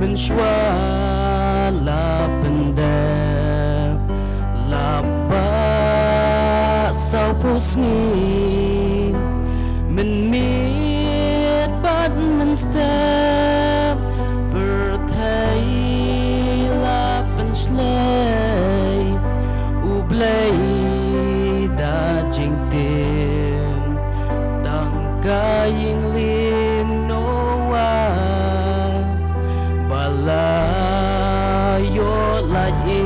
من شوالا بنده لابا سوبوسني من ميت بعد من ستاب برتاي لابن شلاي وبلاي دا جنتين دانكاين لين نوا bala yo la ye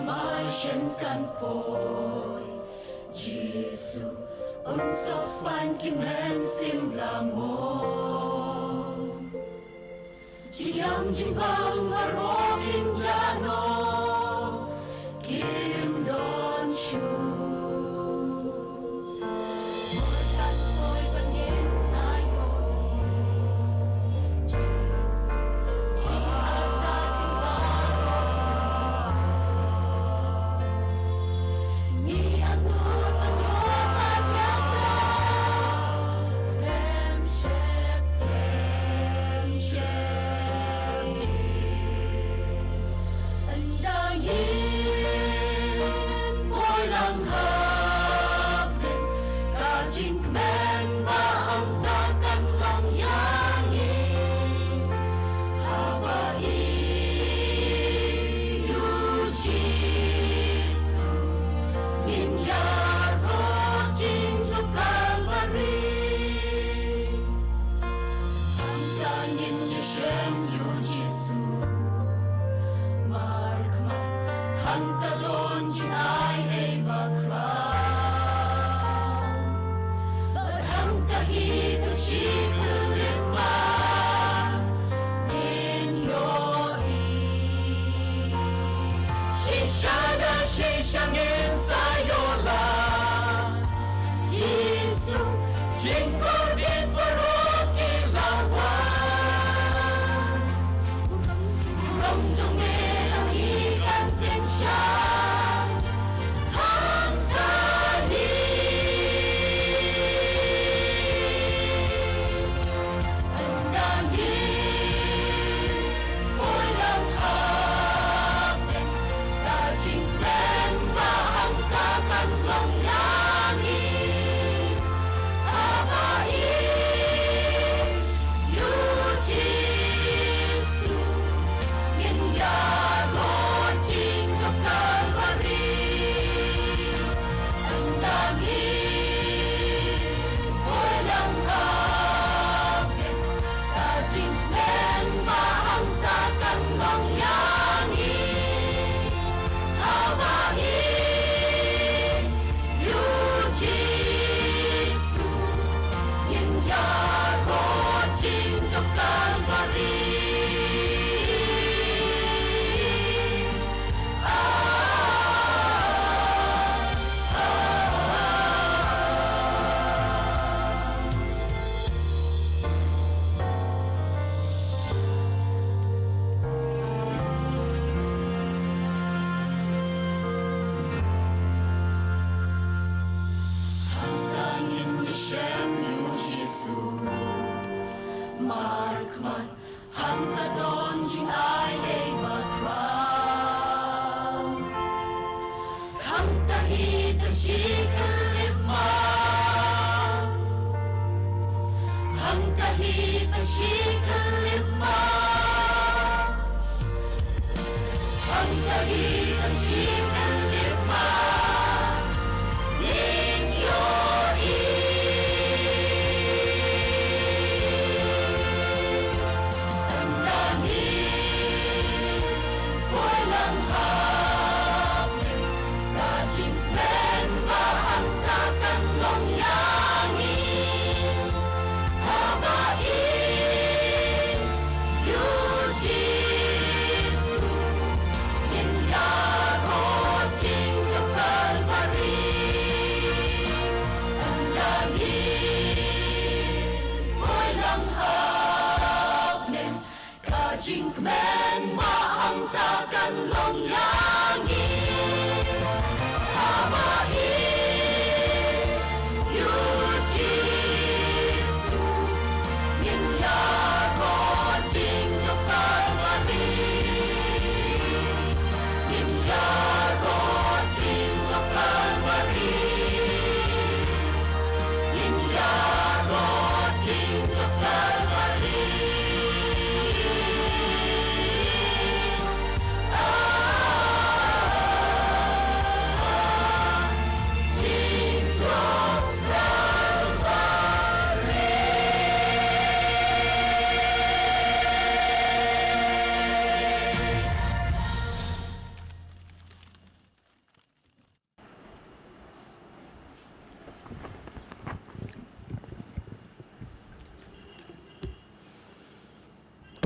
mai shen kan poi Jesu un so span kim len sim la mo Jiam jing bang aro kim jano kim don shu Moi kan poi panin sayo Jesu Jiata kim baro Ni anur panyo pagyaka Dem shep tem shep Andayin Moi lang hapin Kajing men ba ang takang lang yangin Haba iyu Jesu Minyaro Jinjo Calvary Ang tangin niya siyem yu Jesu Markma Hanta don jing ay bakra Baghang kahit ang sikulima Ninyo Shishana shishangin sayola Jesu Jingkor bin baroki lawan Rong jong ang ikan tiyan siya Ang Ang dangin Mo'y lang hapin Kajing len ba ang kakanlong langit Habain yu Jesu Minyaro Jinjo Calvary Ang langit Mo'y lang hapin Kajing len ba ang kakanlong langit Habain yu Jesu Minyaro Jinjo Calvary Tangin ni siyem yu Jesu Markman Hanta don jing ay bakra Hanta hit ang sikulima Hanta hit ang sikulima Hanta hit ang sikulima Ninyo Ang langit Mo'y lang hapin Kajing men ba ang kakanlong yangin Habain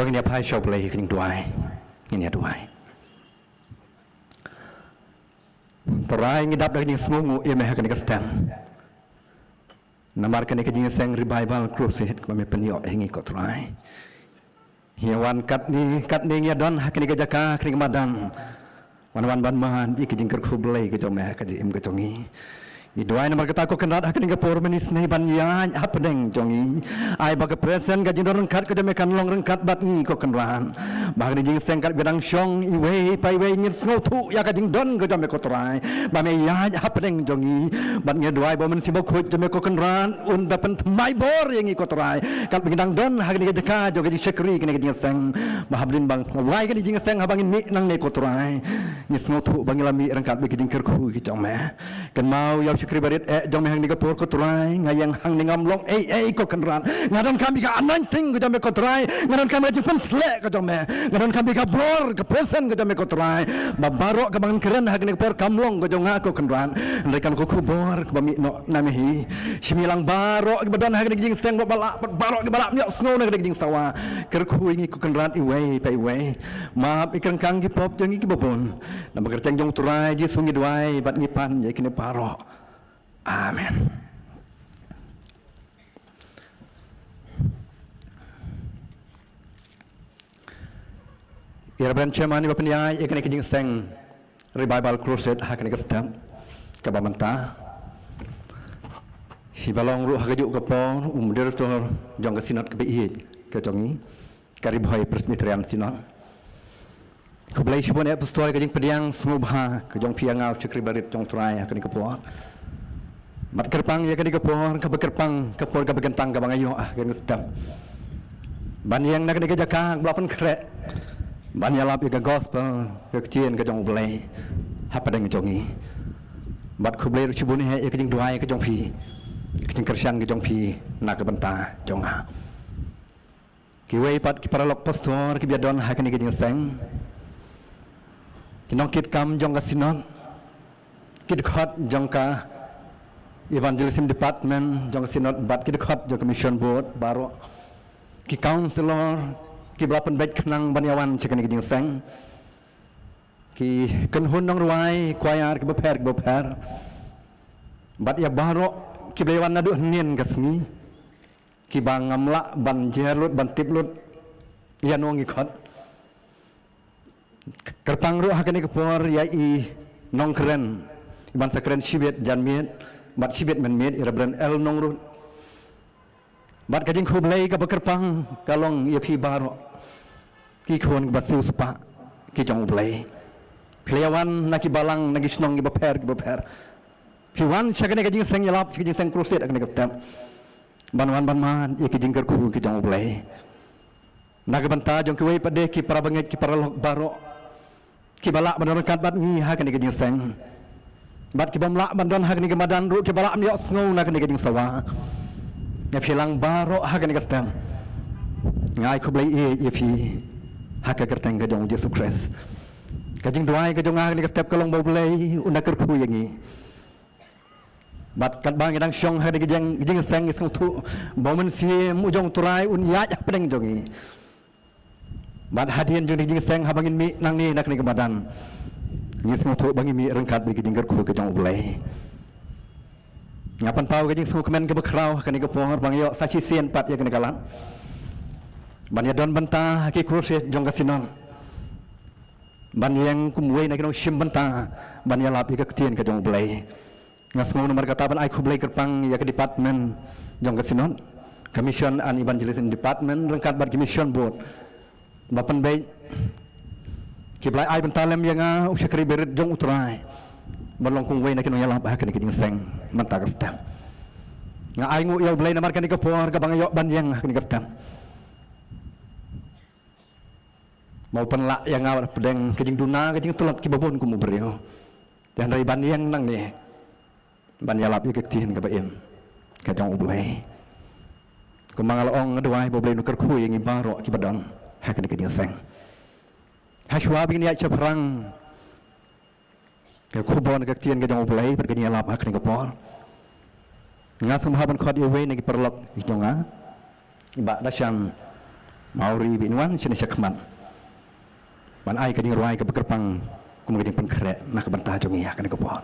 bagi dia pai shop lagi kening tuai ini tuai terai ngidap lagi semungu ia meh kening kestan namar kening kening seng revival crusade kami peniok hingi ko terai hiawan kat ni ya don kening kejaka kening madan wan ban man di kening kerkublai ke jomeh ke im ke jongi di doa nomor kata ko kenat akan ngapor menis nei ban ya apa deng jongi ai bag present ga jin rengkat ke demekan long rengkat bat ni ko kenran bag ni jing sengkat bedang syong i wei pai wei ngir snow tu ya ka jing don ke jome ko trai ba me ya apa deng jongi bat nge doa bo men sibo ko jome ko kenran un dapen mai bor yang i ko trai kat begedang don ha ni jeka jo jing sekri ke jing seng ba hablin bang wai ke jing seng habangin mi nang ne ko trai ni snow tu bangilami rengkat be jing kerku ki jome kan mau ya kri barit jong hang ni kapur ko trai ngayang hang ni ngamlong ko kenran ngadon kami ka anointing ko jame ko trai ngadon kami jing pen slek ko jame ngadon kami ka bor ka present ko jame ko trai babaro ka bangan keren hang ni kapur kamlong ko jong ko kenran rekan ko kubor ko bami no namehi similang baro ki badon hang ni jing steng balak baro ki balak nyok snow na jing sawa ker ku ingi ko kenran iwei pai wei maaf ikan kang ki pop jong ki bobon na magerceng jong trai ji sungi duai bat ngipan ye kini baro. Amin. Iraban chairman iba peniai ikan ikan seng revival crusade hakan ikan stem kabamanta hibalong ru hakajuk kapon umdir tu jong kesinat kebi ke jongi karibhoi presbyterian sinot keblai sibon apostol ke jing pediang semubha ke jong piangau cekri barit jong trai hakan kapon mat kerpang ya kadi kapor ka bekerpang kapor ka begentang ka bangayo kan sedap ban yang nak ke jaka belapan krek ban ya lap ke gospel ke kecien ke jong blai apa deng jongi bat ku blai cibuni he ke jing duai ke jong pi ke jing kersian ke jong pi nak ke benta jonga ki wei pat ki paralok pastor ki biadon ha ke jing seng kinong kit kam jong ka sinon kit khot jong ka evangelism department jong sinot bat ki dekat jong commission board baro ki counselor ki belapan baik kenang banyawan cekani jing seng ki kenhun nong ruai kuayar ki beper bat ya baro ki belewan nadu hnien kasni ki bangamla ban jerlut ban tiplut ya nong ikot kerpang ru hakani kepor ya i nong keren ban sakren sibet janmiet bat sibet menmet irabran el nongrut bat kajing kublai ka bekerpang kalong ia pi baro ki khon batu spa ki jong blai pleyawan naki balang naki snong ki beper ki wan chakane kajing seng yalap kajing seng crusade akane kaptam banwan banman ia kajing kerku ki jong blai naga banta jong ki wei pade ki para banget ki para baro ki balak banarkat bat ngi ha kane kajing seng bat ki bamla bandon hak ni kemadan ru ki balak ni osngau nak ni kajing sawa ya philang baro hak ni kastam ngai ku blai e pi hak ka kerteng ka jong Yesus Kristus kajing doai ka jong hak ni kastam kalong bau blai unda kerku yangi bat kat bang idang syong hak ni kajing seng isung tu bau men si mu jong turai un ya pedeng jongi bat hadian jong kajing seng habangin mi nang ni nak ni kemadan Yes ngoto bangi mi rengkat bagi jinggar ku ke jong ulai. Ngapan pau ke jing su kemen ke bekrau ke ni ke pohon bang yo saksi sien pat ya ke negalan. Ban ya don benta ki kurse jong kasinon. Ban yang kumwe na kinong sim benta ban ya lap ke ketien ke jong ulai. Ngas ngau nomor kata ban ai ku blai kerpang ya ke department jong kasinon. Commission and Evangelism Department rengkat bat commission board. Bapan baik kiblai ai bentalem yang usyakri berit jong utrai balong kung way na kinu yalap ha kini kini seng manta kastam nga ai ngu yaw blay namar kani kapor ka bangayo banyang ha kini kastam mau penla yang ngawar pedeng kejing duna kejing tulat ki babon ku mubrio dan dari banyang nang ni ban yalap yu kektihin ka baim ka jong ublay kumangal ong ngeduai boblay nuker ku yang ibaro ki badon ha kini kini seng Hashwa bing niat perang ke kubon ke tian ke jong ulai pergi alap hak ni kapor ngasum haban khod iwe ni perlok jonga iba dasyang Mauri binwan jenis sakmat. Man ai kajing ruai ke bekerpang kumujing pengkrek nak bantah jongi akan ke pohon.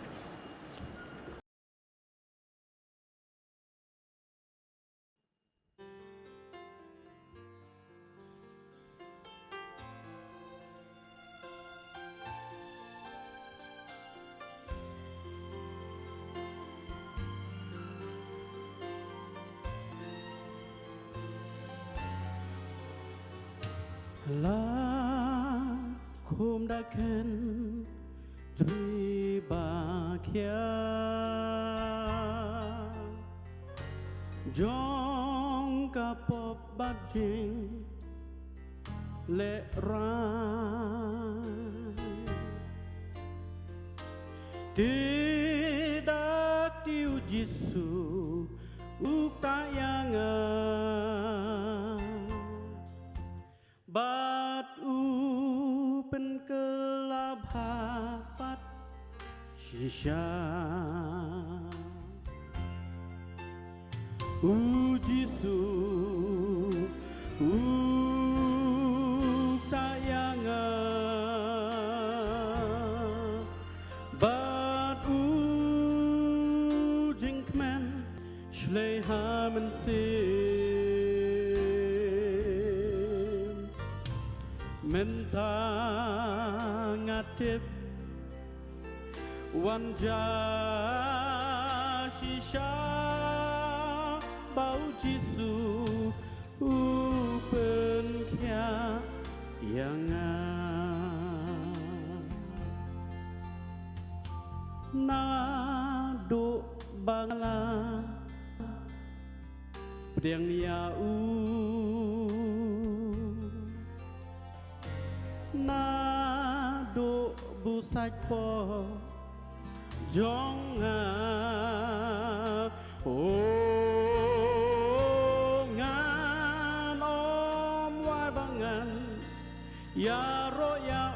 La kum da ken dri ba kya jong ka pop ba jing le ra tidak tiu jisu uktayangan bat pen kelabhat shisha Jisu tayangan bat jinkman shleha mensim mentangatip wanja shisha bau Jisu upen kya yangan nado bangla pedang niau nado busaj po jonga ngan om wai bangan ya ro ya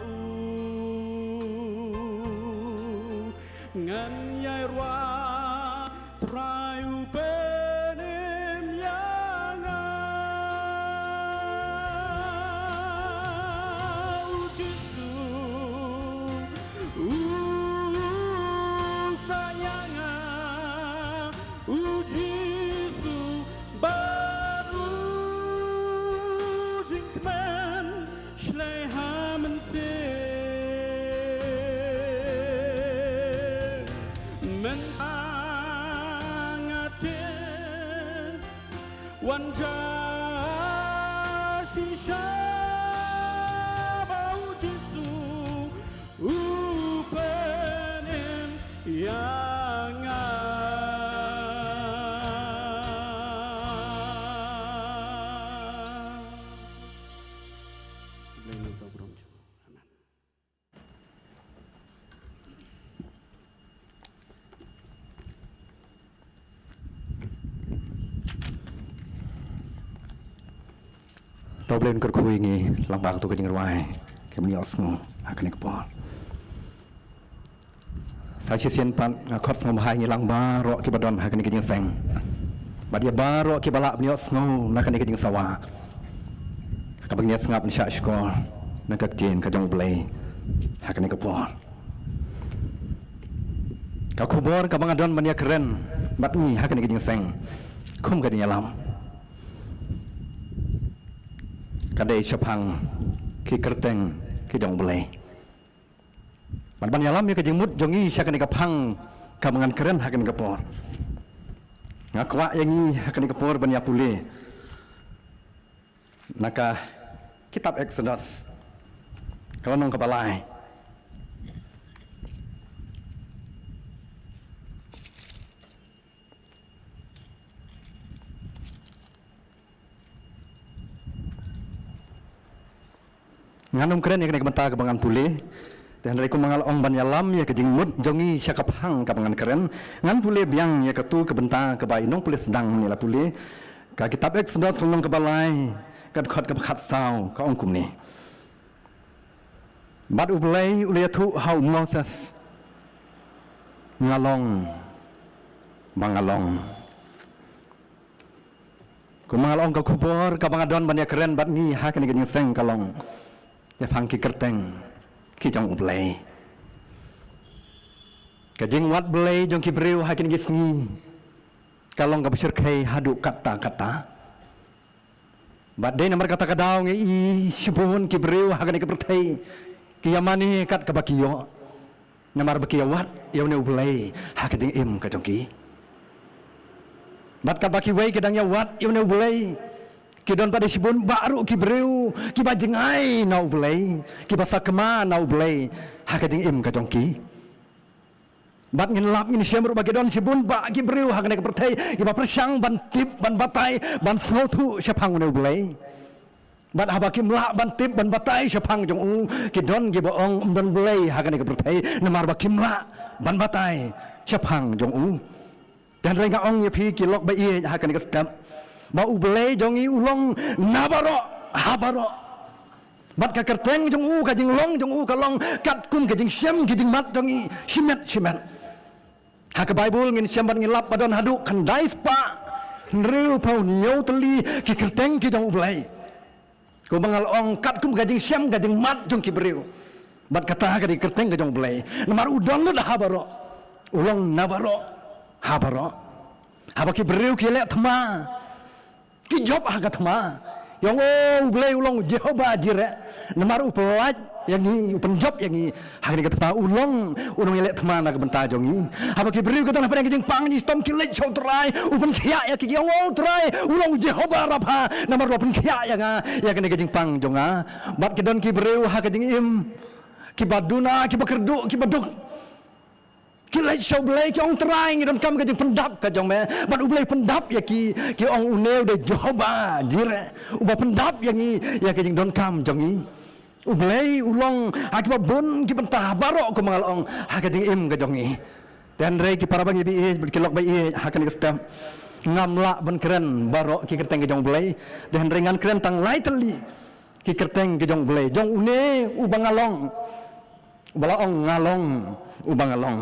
ngan yai rwa trayu penim yanga Jisu Jisu baru jinkman shleha mensim menangatin wanja shisha bau Jisu upenin Tau belen kerkui ngi lambang tu kajing ruai kemnios ngo akan kepol. Saya sian pan ngakot ngo bahai ngi langba ro kibadon akan kajing seng. Badia baro kibala bnios ngo nak kajing sawa. Kabang nias ngap nsya skol nak kajing kajong blai akan kepol. Kau kubor kabang adon mania keren batui akan kajing seng. Kum kajing alam. Kadai chapang ki kerteng ki jong belai ban yalam ya kejemut jongi syakan kapang kamangan keren hakan kapor ngakwa yangi hakan kapor ban ya pule naka kitab Exodus kalau nong kapalai nganum keren ya kena kebentar kebangan pulih dan dari kumangal ong ban yalam ya kejingmut jongi syakaphang kebangan keren ngan pulih biang ya ketu kebentar kebai nong pulih sedang nila pulih ka kitab Exodus nong kebalai kad khot kebkhat sau ka ong kum ni bat ublai uliatu hau Moses ngalong bangalong Ku mangalong ka kubor ka bangadon ban ya keren bat ni ha kan ganyang seng kalong. Ya phang ki kerteng ki jong ublay. Ka jing wat blay jong ki breu ha kan gisngi. Kalong ka besir kai hadu kata-kata. Bat de nomor kata kadau ngi i sibun ki breu ha kan ki pertai. Ki yamani kat ka bakiyo. Namar bakiyo wat ya ne ublay ha ka jing im ka jong ki. Bat ka baki wei kedang ya wat you know bulai ki don pada sibun baru ki breu ki bajengai nau bulai ki basa kema nau bulai ha ka jing im ka jongki bat ngin lap ngin siam ru bagi don sibun ba ki breu ha ka pertai ki ba persang ban tip ban batai ban flow tu sepang nau bulai bat ha baki mla ban tip ban batai sepang jong u ki don ki baong don bulai ha ka pertai namar baki mla ban batai sepang jong u dan rengga ong ya pi kilok ba ie ha kan kestam ba ublei jongi ulong nabaro habaro bat ka kerteng jong u ka jing long jong u ka long kat kum ka jing syam ki jing mat jongi simet ha ka bible ngin syam ban ngin lap badon hadu kan dai pa nreu pau nyau teli ki kerteng ki jong ublei ko bangal ong kat kum ka jing syam ka jing mat jong ki breu bat kata ka di kerteng ka jong ublei namar udon lu dah habaro ulong nabaro habaro habaki breu ki le thma ki job aga thma yang blei ulong Jehovah jire namar upelaj yang ni upen job yang ni hari ka thma ulong le thma na ka benta jongi habaki breu ka tong pada jing pang ni stom ki le chau trai upen khia ya ki yang trai ulong Jehovah rapha namar upen khia ya nga ya ka jing pang jonga bat ki don ki breu ha ka jing im ki baduna ki bakerdu ki baduk kilai show blai ki ong trai ngi dam kam ka jing pendap ka jong me bat ublai pendap ya ki ong uneu de Jehovah jire uba pendap yang ni ya ka jing don kam jong ni ublai ulong akibat bon ki pentah barok ko mangal ong ha ka jing im ka jong ni dan rei ki para bangi bi ki lok bai ha ka ni kestam ngamla ben keren barok ki kerteng ki jong blai dan ringan keren tang lai teli ki kerteng ki jong blai jong une ubang ngalong ubala ong ngalong ubang ngalong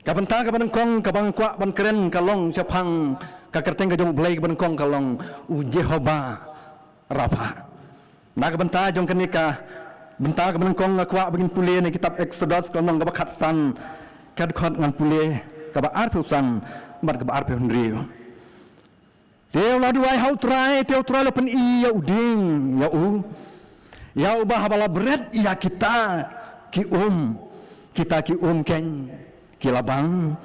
kapenta ka banengkong ka bangkwa ban keren kalong sepang ka kerteng ka jong blai ka banengkong kalong u Jehovah Rafa na ka benta jong kenika benta ka banengkong kwa bagin pule ni kitab Exodus kalong ka bakhat san ka khot ngan pule ka ba ar san mat ka ba ar hundriu teu la duai hau trai lo pen i ya uding ya u ba habala bread ya kita ki ken kilabang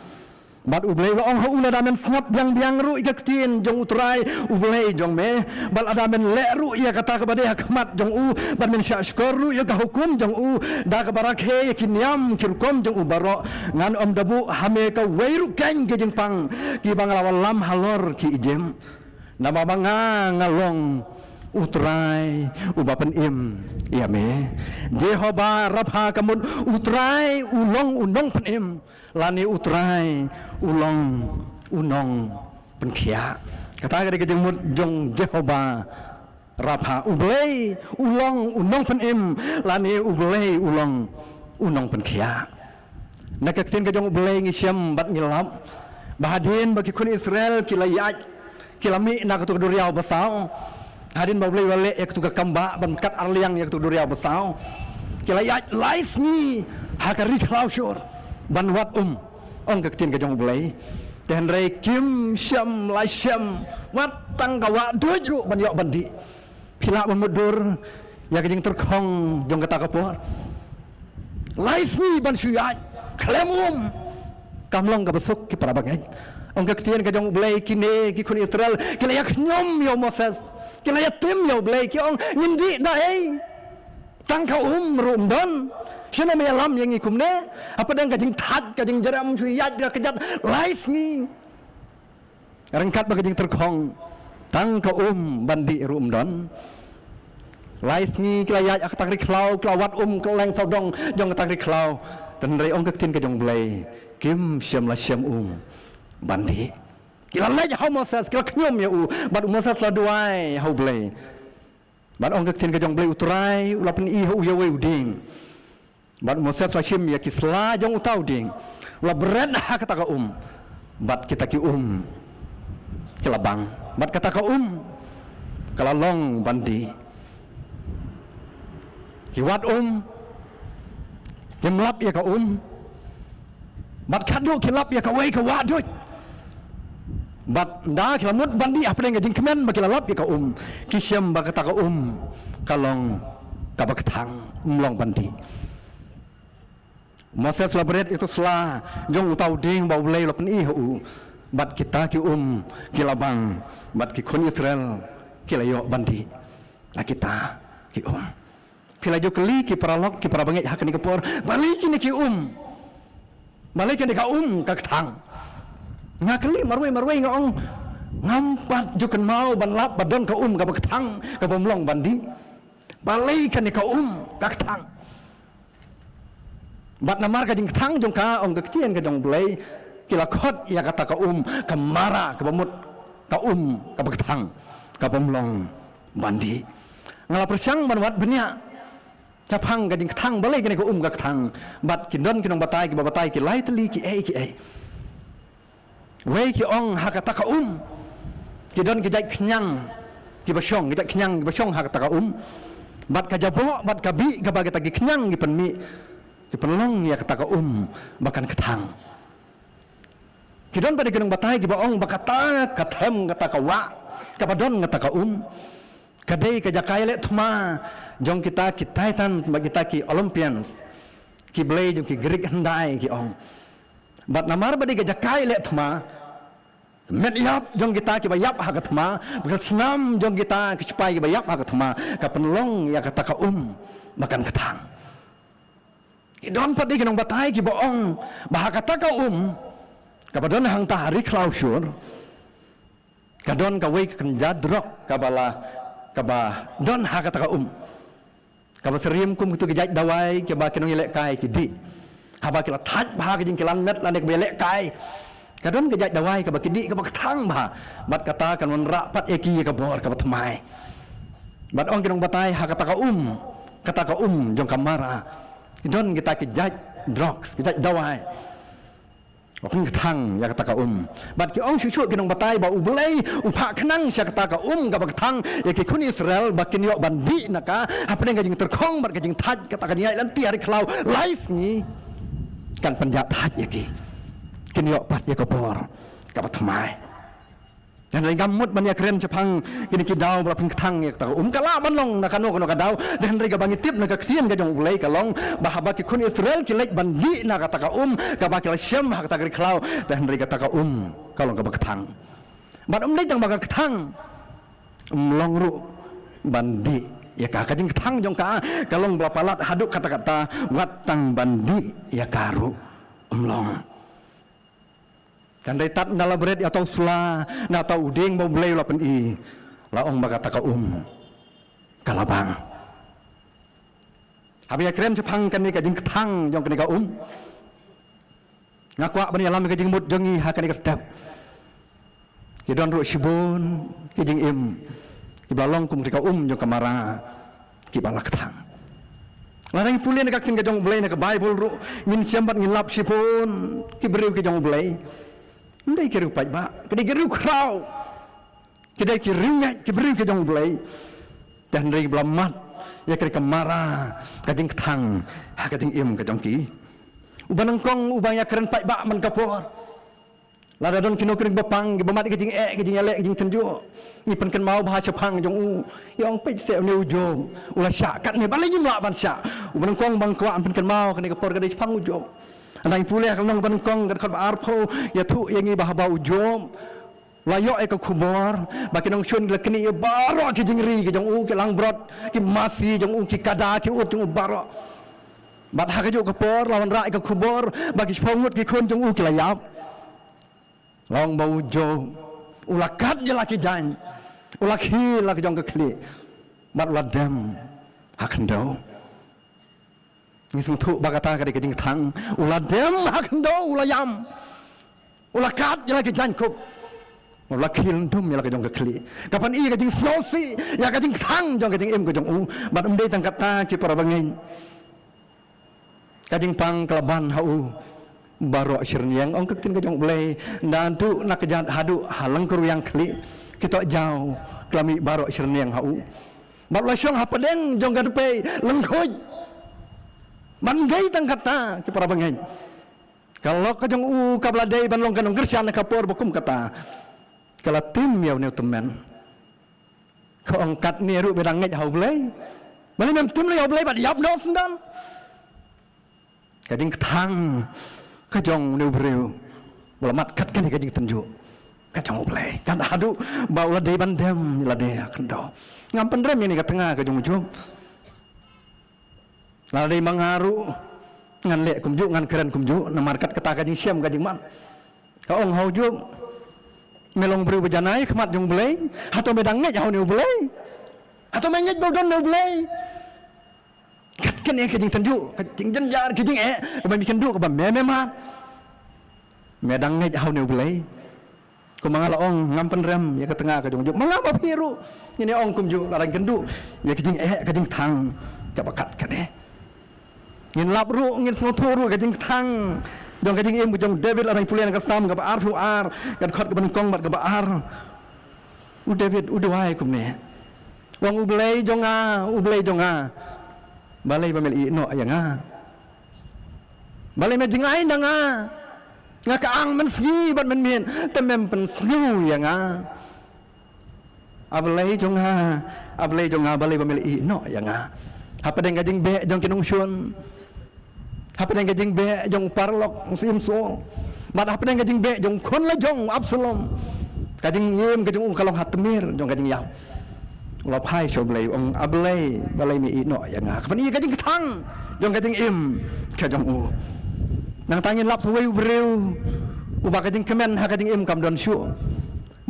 bat ublei lo ong ho ula damen snap biang ru ikaktin jong utrai ublei jong me bal adamen le ru ia kata kepada hakmat jong u bat men syashkor ru ia ka hukum jong u da ka barakhe kinyam kirkom jong u baro ngan om dabu hame ka weiru kan ge jeng pang ki banglawan lam halor ki ijem nama banga ngalong utrai ubapen im iya me Jehovah Rafa kamun utrai ulong pen im lani utrai ulong unong penkia kata ka jeng mut jong Jehovah Rafa ublei ulong unong pen im lani ublei ulong unong penkia nak tin ka jong ublei ngi syam bat ngilap bahadin bagi kun Israel kilayat kilami nak tu duriau basau hadin bablei wale ek tu kamba ban kat arliang yak tu duriau basau kilayat life ni hakari klausyur ban wat ong ka tin ka jong blai ten rei kim syam la syam wat tang ka wa duj ru ban yok bandi pila ban mudur ya ka jing terkhong jong kata kapor life ni ban syuat klemum kamlong ka besuk ki para bagai ong ka tin ka jong blai kine ki kun Israel kilayak nyom yo Moses kilayak tim yo blai ki ong ngindi dai tang ka rum don Siapa meyalam yang ikum ne? Apa dengan kajing tat, kajing jeram, suyat, kejat, life ni. Rengkat kajing terkong, tang ke bandi don. Life ni kelayat ak takri klau, kelawat keleng saudong, jong takri klau. Dan dari ketin ke jong blai, kim syam la syam bandi. Kila laj hau Moses, kila knyom ya bad Moses la duai hau blai. Bad ketin ke jong blai utrai, ulapan i hau ya wei uding. Bat Moses Rashim ya kisla jong utau ding la berat kata ka bat kita ki kilabang bat kata ka kalalong bandi kiwat kimlap ya ka bat kadu kilap ya ka wei ka wadut bat da kilamut bandi apa yang jing kemen bakilalap ya ka kisyam ba kata ka kalong kabakthang umlong bandi masa celebrat itu selah jong utau ding bau lei lapen i hu bat kita ki kilabang bat ki kon Israel kilayo bandi la kita ki kilayo keli ki paralok ki parabangit hakni kapor balik ni ki balik ni ka kakthang ngakeli marwai ngong ngampat jukan mau banlap badon ka kabakthang ka bomlong bandi balik ni ka kakthang bat namar ka jing thang jong ka ong kecien ka jong blai kila khot ya kata ka kamara ka bamut ka kabakthang ka bomlong bandi ngala persyang banwat benya capang ka jing thang balik ni ka kakthang bat kindon kinong batai ki lai teli ki ai wei ki ong hakata ka kidon ki jai kenyang ki basyong hakata ka bat ka jabo bat ka bi ka bagi tagi kenyang ki penmi ki penlong ya kata ka bakan ketang kidon pada gunung batai ki baong bakata katem kata ka wa ka badon kata ka kadai ka jakai le thma jong kita taitan bagi kita ki Olympians ki blay jong ki Greek handai ki ong bat namar badi ka jakai le thma met yap jong kita ki bayap ha ka thma bakal senam jong kita ki cepai ki bayap ha ka thma ka penlong ya kata ka makan ketang kidon padi gunung batai ki boong bah kata ka ka badon hang ta hari klausur kadon ka wei kan jadrok ka bala ka ba don ha kata ka ka basrim kum tu ki jai dawai ki ba kinong ilek kai ki di haba ki la thaj ba ki jing kilan met la nek belek kai kadon ke jai dawai ke bakidi ke baktang bah bat kata kan wan rapat eki ke bor ke batmai bat ong kinong batai ha kata ka jong kamara don kita ke jai drugs ke jai dawai opin ketang ya kata ka bat ki ong syusyuk kinong batai ba ubelai upa kenang sya kata ka ke baktang ya ki kun Israel bakin yo bandi naka apa ning jing terkong bat jing thaj kata ka nyai lanti hari klau life ni kan penjat thaj ya ki kinyo pat ya kapor kapat mai dan dari gamut banyak keren Jepang kini kidau berapin ketang ya kata kala manong nakano kono kadau dan dari gabangi tip nak keksian ka jong ulai kalong bahaba ki kun Israel ki lek bandi na kata ka ka bakal syam kata kri klau dan dari kata ka kalong ka ketang bat lek jang bakal ketang long ru bandi ya ka jing ketang jong ka kalong belapalat haduk kata-kata watang bandi ya karu long dan dari tat dalam berat atau sula na atau uding mau belai lapen i laong bagata ka kalabang habi akrem Jepang kan ni ka jing ketang jong kan ka ngakwa bani alam ka jing mut jongi ha kan ka sedap ki don ru sibun ki jing ki balong kum ka jong kamara ki balak tang larang pulien ka kin ka jong belai na ka bible ru min siambat ngilap sibun ki beriu ki jong belai ndai kiru pai ba kedai kiru krau kedai kiru ngai kibri ke jong blai dan rei blamat ya kri kamara kajing ketang ha kajing ka jong ki ubanang kong ubang ya keren pai ba man kapor lada don kino kring bapang ge bamat kajing kajing elek kajing tenju ni pen kan mau bahasa pang jong yang pe se ne ujong ulah syak kat ni balai nyumla ban syak ubanang kong bang kwa pen kan mau kani kapor kadai pang ujong anai pulih kalong banengkong kad arpo ya tu yangi bahaba ujom layok e ka kubor bakinong syun lekni baro ki jingri ki jong ki langbrot ki masi jong ki kada ki ut jong baro bat ha ka jo kapor lawan ra ka kubor bagi pongut ki kun jong ki layap long bau jo ulakat je laki jan ulaki laki jong ke kli bat ladam hakendo ni sungtu bagata ka de tang uladem hakendo ulayam ulakat ya lagi jankup ulakil dum ya lagi jong kekli kapan i ka jing flosi ya ka jing tang jong ka jing ka jong bat umdei tangkat ta ki para bangin ka jing pang kelaban hau baro asyirniang ong ketin ka jong blai dan tu nak kejat hadu halang kru yang kli kita jauh kelami barok serniang hau bat la syong hapadeng jong gadepe lengkoi bangai tang kata ki para bangai kalau ka jong u ka bladai ban long kanong gersian ka por bokum kata kala tim yau ne temen ko angkat ni ru bedang ngej hau blai mani mem tim le hau blai bat yap no sendan ka jing thang ka jong ne breu bolamat kat kan ka jing tenju kacang ublai kan adu bau la dei bandem la dei kendo ngam pendrem ini ka tengah ka jung jum la dei mangaru ngan lek kumju ngan keren kumju na markat kata ka jing siam ka jing man ka ong hau jum melong beri bejanai kemat jung ublai atau medang ngej hau ne ublai atau mengej bodon ne ublai kat kan ka jing tenju ka jing jenjar ka jing ka ban bikin du ka ban memat medang ngej hau ne ublai ko mga laong ngam penrem ya ke tengah ka jong mangapa piru ini ong kumju larang gendu ya kejing kejing thang ka bakat kan ngin lapru ngin snoturu kejing thang jong kejing im jong David larang pulian ka sam ka ar fu ar ka khot ka benkong bat ka ar u David u doai kum ne wong ublei jonga balai bamel i no ya nga balai me jingai nanga nga kaang man sgi bat man mien temem pen snu ya nga ablei jonga balai bamel i no ya nga apa deng gajing be jong kinung syun apa deng gajing be jong parlok sim so mat apa deng gajing be jong kon la jong Absalom gajing yem gajing kalong hatmir jong gajing yam lop hai so blei ong ablei balai mi i no ya nga kapan i gajing thang jong gajing im ka jong u nang tangin lap suway ubreu ubak kajing kemen ha kajing im kam don syu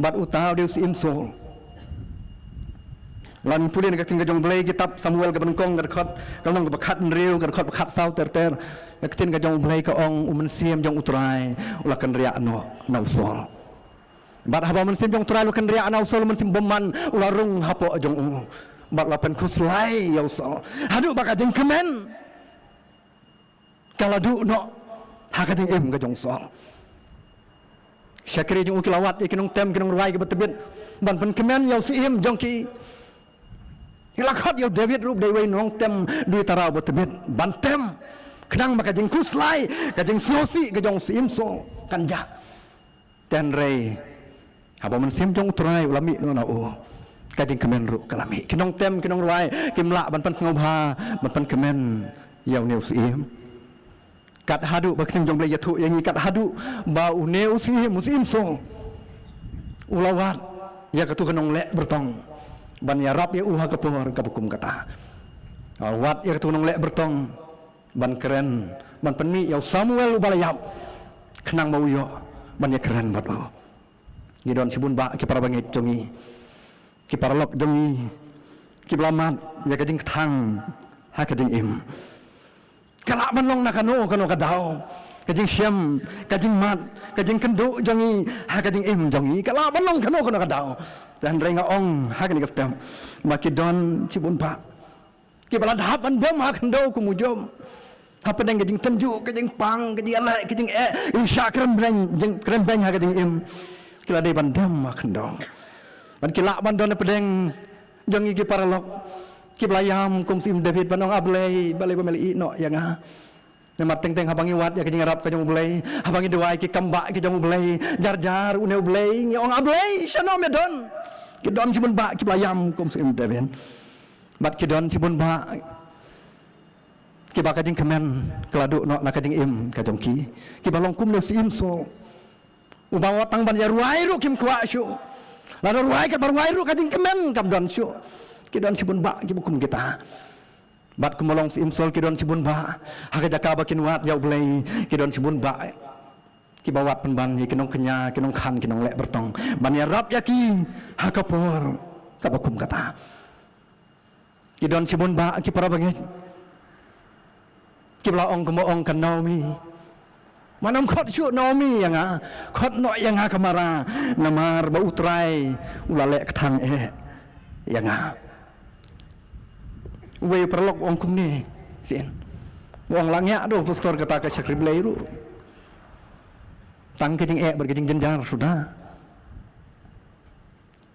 bat utau deus im so lan pulin ka tingga jong blai kitab Samuel ka benkong ka khot kalong ka bakhat reu ka khot bakhat sau ter ka tin ka jong blai ka ong umen siem jong utrai ulakan ria no na usol bat haba men siem jong utrai ulakan ria na usol men sim boman ularung hapo jong u bat lapen kuslai ya usol hadu bak kajing kemen kala du no hakajing im ka jong sol syakri jong ukilawat ikinong tem kinong ruai ka betebit ban pen kemen yaw si im jong ki hilakhat yaw David rup dei wei nong tem dui tarau betebit ban tem kedang makajing kuslai kajing siosi ka jong si im so kanja ten rei haba men sim jong utrai ulami no na u kajing kemen ru kalami kinong tem kinong ruai kimla ban pen ngobha ban pen kemen yaw neu si im kat hadu baksing jong blai yatu yang kat hadu ba uneu si musim so ulawat ya katu kanong lek bertong ban ya rap ya uha kapur kapukum kata wat ya katu kanong lek bertong ban keren ban peni ya Samuel ubalayap kenang mau yo ban ya keren bat u ngidon sibun ba ki para bangit jongi ki para lok jongi ki blamat ya kajing thang ha kajing im kalak man long nakano kano kadao kajing siam kajing mat kajing kendu jongi ha kajing im jongi kalak man long kano kadao dan renga ong ha kani kaftam makidon cibun pa ki balad hap andam ha kendo kumujom ha pedang kajing tenju kajing pang kajing alai kajing insya keren beng ha kajing im kila de bandam ha kendo ban kilak bandon pedang jongi ki paralok ki belayam kum sim David banong ablei balai bameli no yang ha namat teng habangi wat ya kajing arab kajong ublei habangi dewai ki kambak ki jong ublei jar une ublei ngong ablei sano medon ki don sibun ba ki belayam kum sim David bat ki don sibun ba ki ba kajing kemen keladu no na kajing im kajong ki balong kum le sim so ubawa tang ban ya ruai ru kim kwa syu lalu ruai ka baru ruai ru kajing kemen kam don syu kidon sibun ba ki bukum kita bat kumolong si imsol kidon sibun ba haka jaka bakin wat ya ublei kidon sibun ba ki bawat penban ki kinong kenya kinong khan kinong lek bertong ban ya rap ya ki haka por ka bukum kata kidon sibun ba ki para bangit ki blaong kumoong kan Naomi manam khot syu Naomi yang khot no yang kamara namar ba utrai ulalek thang yang we perlok wong kumne sin wong langya do pastor kata ka cakri blairu tang kejing berkejing jenjar sudah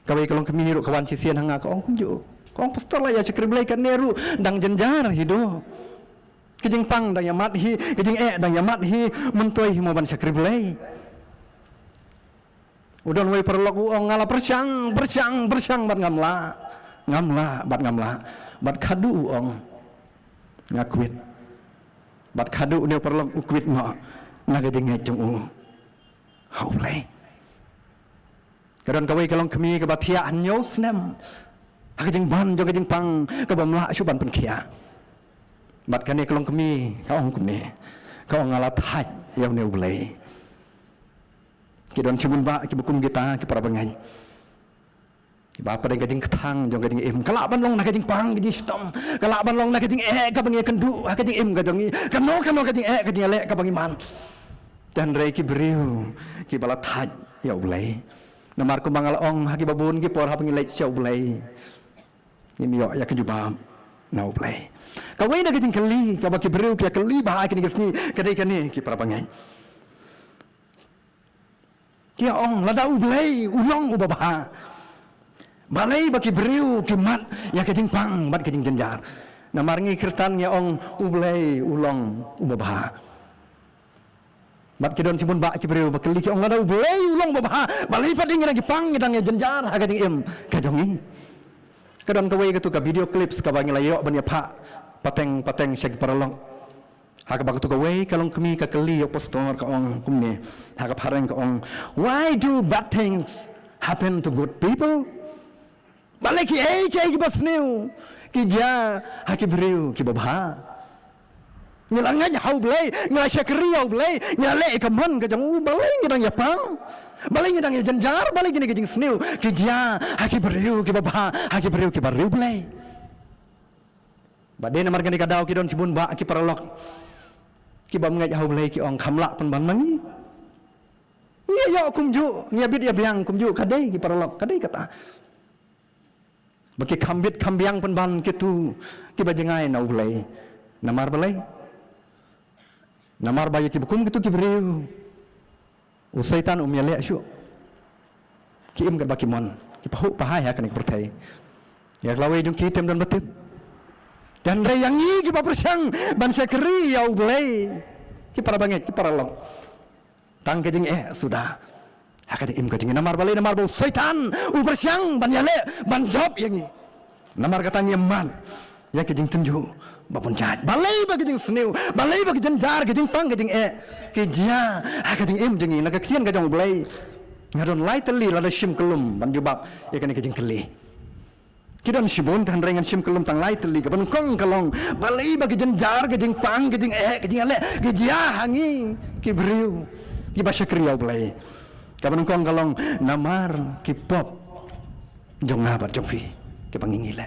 Kawai kalong kami hirup kawan cisian hanga ka ong kumju. Ka ong pastor lah ya cekri belai kan neru dang jenjar hidup. Kejing pang dang yamat hi, kejing dang yamat hi mentoi hi moban cekri belai. Udon wai perlok ong ngala persyang bat ngamla bat kadu ong ngakuit. Bat kadu dia perlok ukuit ma naga jeng ngejung hau belai. Kadang kawai kalong kami ke batia anyo snem. Hakajeng ban jo kajeng pang ke bamla suban penkia. Bat kane kalong kami ka ong kumne. Ka ong ngala thaj yaw ne belai. Kidon cibun ba ki bukum kita ki para bangai. Ki ba pa kajeng ketang jo kajeng em. Kala ban long na kajeng pang kajeng stom. Kala ban long na kajeng ka bangi kendu kajeng em kajeng kano kajeng kajeng le ka bangi man. Dan rei ki beriu ki bala thaj yaw belai. Namar ko mangal ong haki babun ki por hapang ilay siya ulay. Imiyo ya kejubam na ulay. Kawai na kajing kali kabak kibrew kaya kali bahay kini kasni kadai kani ki para pangay. Kaya ong lada ulay ulong ubabaha. Balay baki brew kimat ya kajing pang mat kajing jenjar. Namar ngi kirtan ya ong ulay ulong ubabaha. Mat kidon sibun ba kibreu bakeli ki ong lada ulay ulong babaha balai pading lagi pang ngidang jenjar hagading em kajongi kadon kawai katu ka video clips ka bangi layo banya pa pateng syag paralong haka bakatu kawai kalong kami ka keli yo postor ka ong kumne haka pareng ka ong why do bad things happen to good people balai ki ki basniu ki ja hakibreu ki babaha ngilangnya hau belai ngilai syakri hau belai ngilai kaman kajang balai ngidang yapang balai ngidang jenjar balai gini kajing sniu kijia haki beriu ki baba haki beriu ki bariu belai bade namar gani kadau kidon sibun ba ki paralok ki bam ngai hau belai ki ong khamla pen ban mangi iya yo kumju nyabit ya biang kumju kadai ki paralok kadai kata baki kambit kambiang pen ban kitu ki bajengai nau belai namar belai namar bayi ki bukum gitu ki beriu usaitan umyale asyu ki im ka bakimon ki pahu pahai ha kan pertai ya lawe jung ki tem dan betim dan re yang i ki papersang ban sekri ya ulai ki para banget ki para long tang ke jing sudah ha ka im ka jing namar balai namar bau usaitan upersyang ban yale ban job yang i namar katanya man ya ki jing tunju bapun jahat balai bagi jeng sniu balai bagi jenjar kejeng pang kejeng kejia kejeng im jengi naga kesian kejeng balai ngadon lai teli lada sim kelum ban jubab ya kan kejeng keli kidon sibun tan rengan sim kelum tang lai teli kapan kong kalong balai bagi jenjar kejeng pang kejeng kejeng ale kejia hangi kibriu kibasya kriau balai kapan kong kalong namar kipop jong ngabat jong fi kipangingile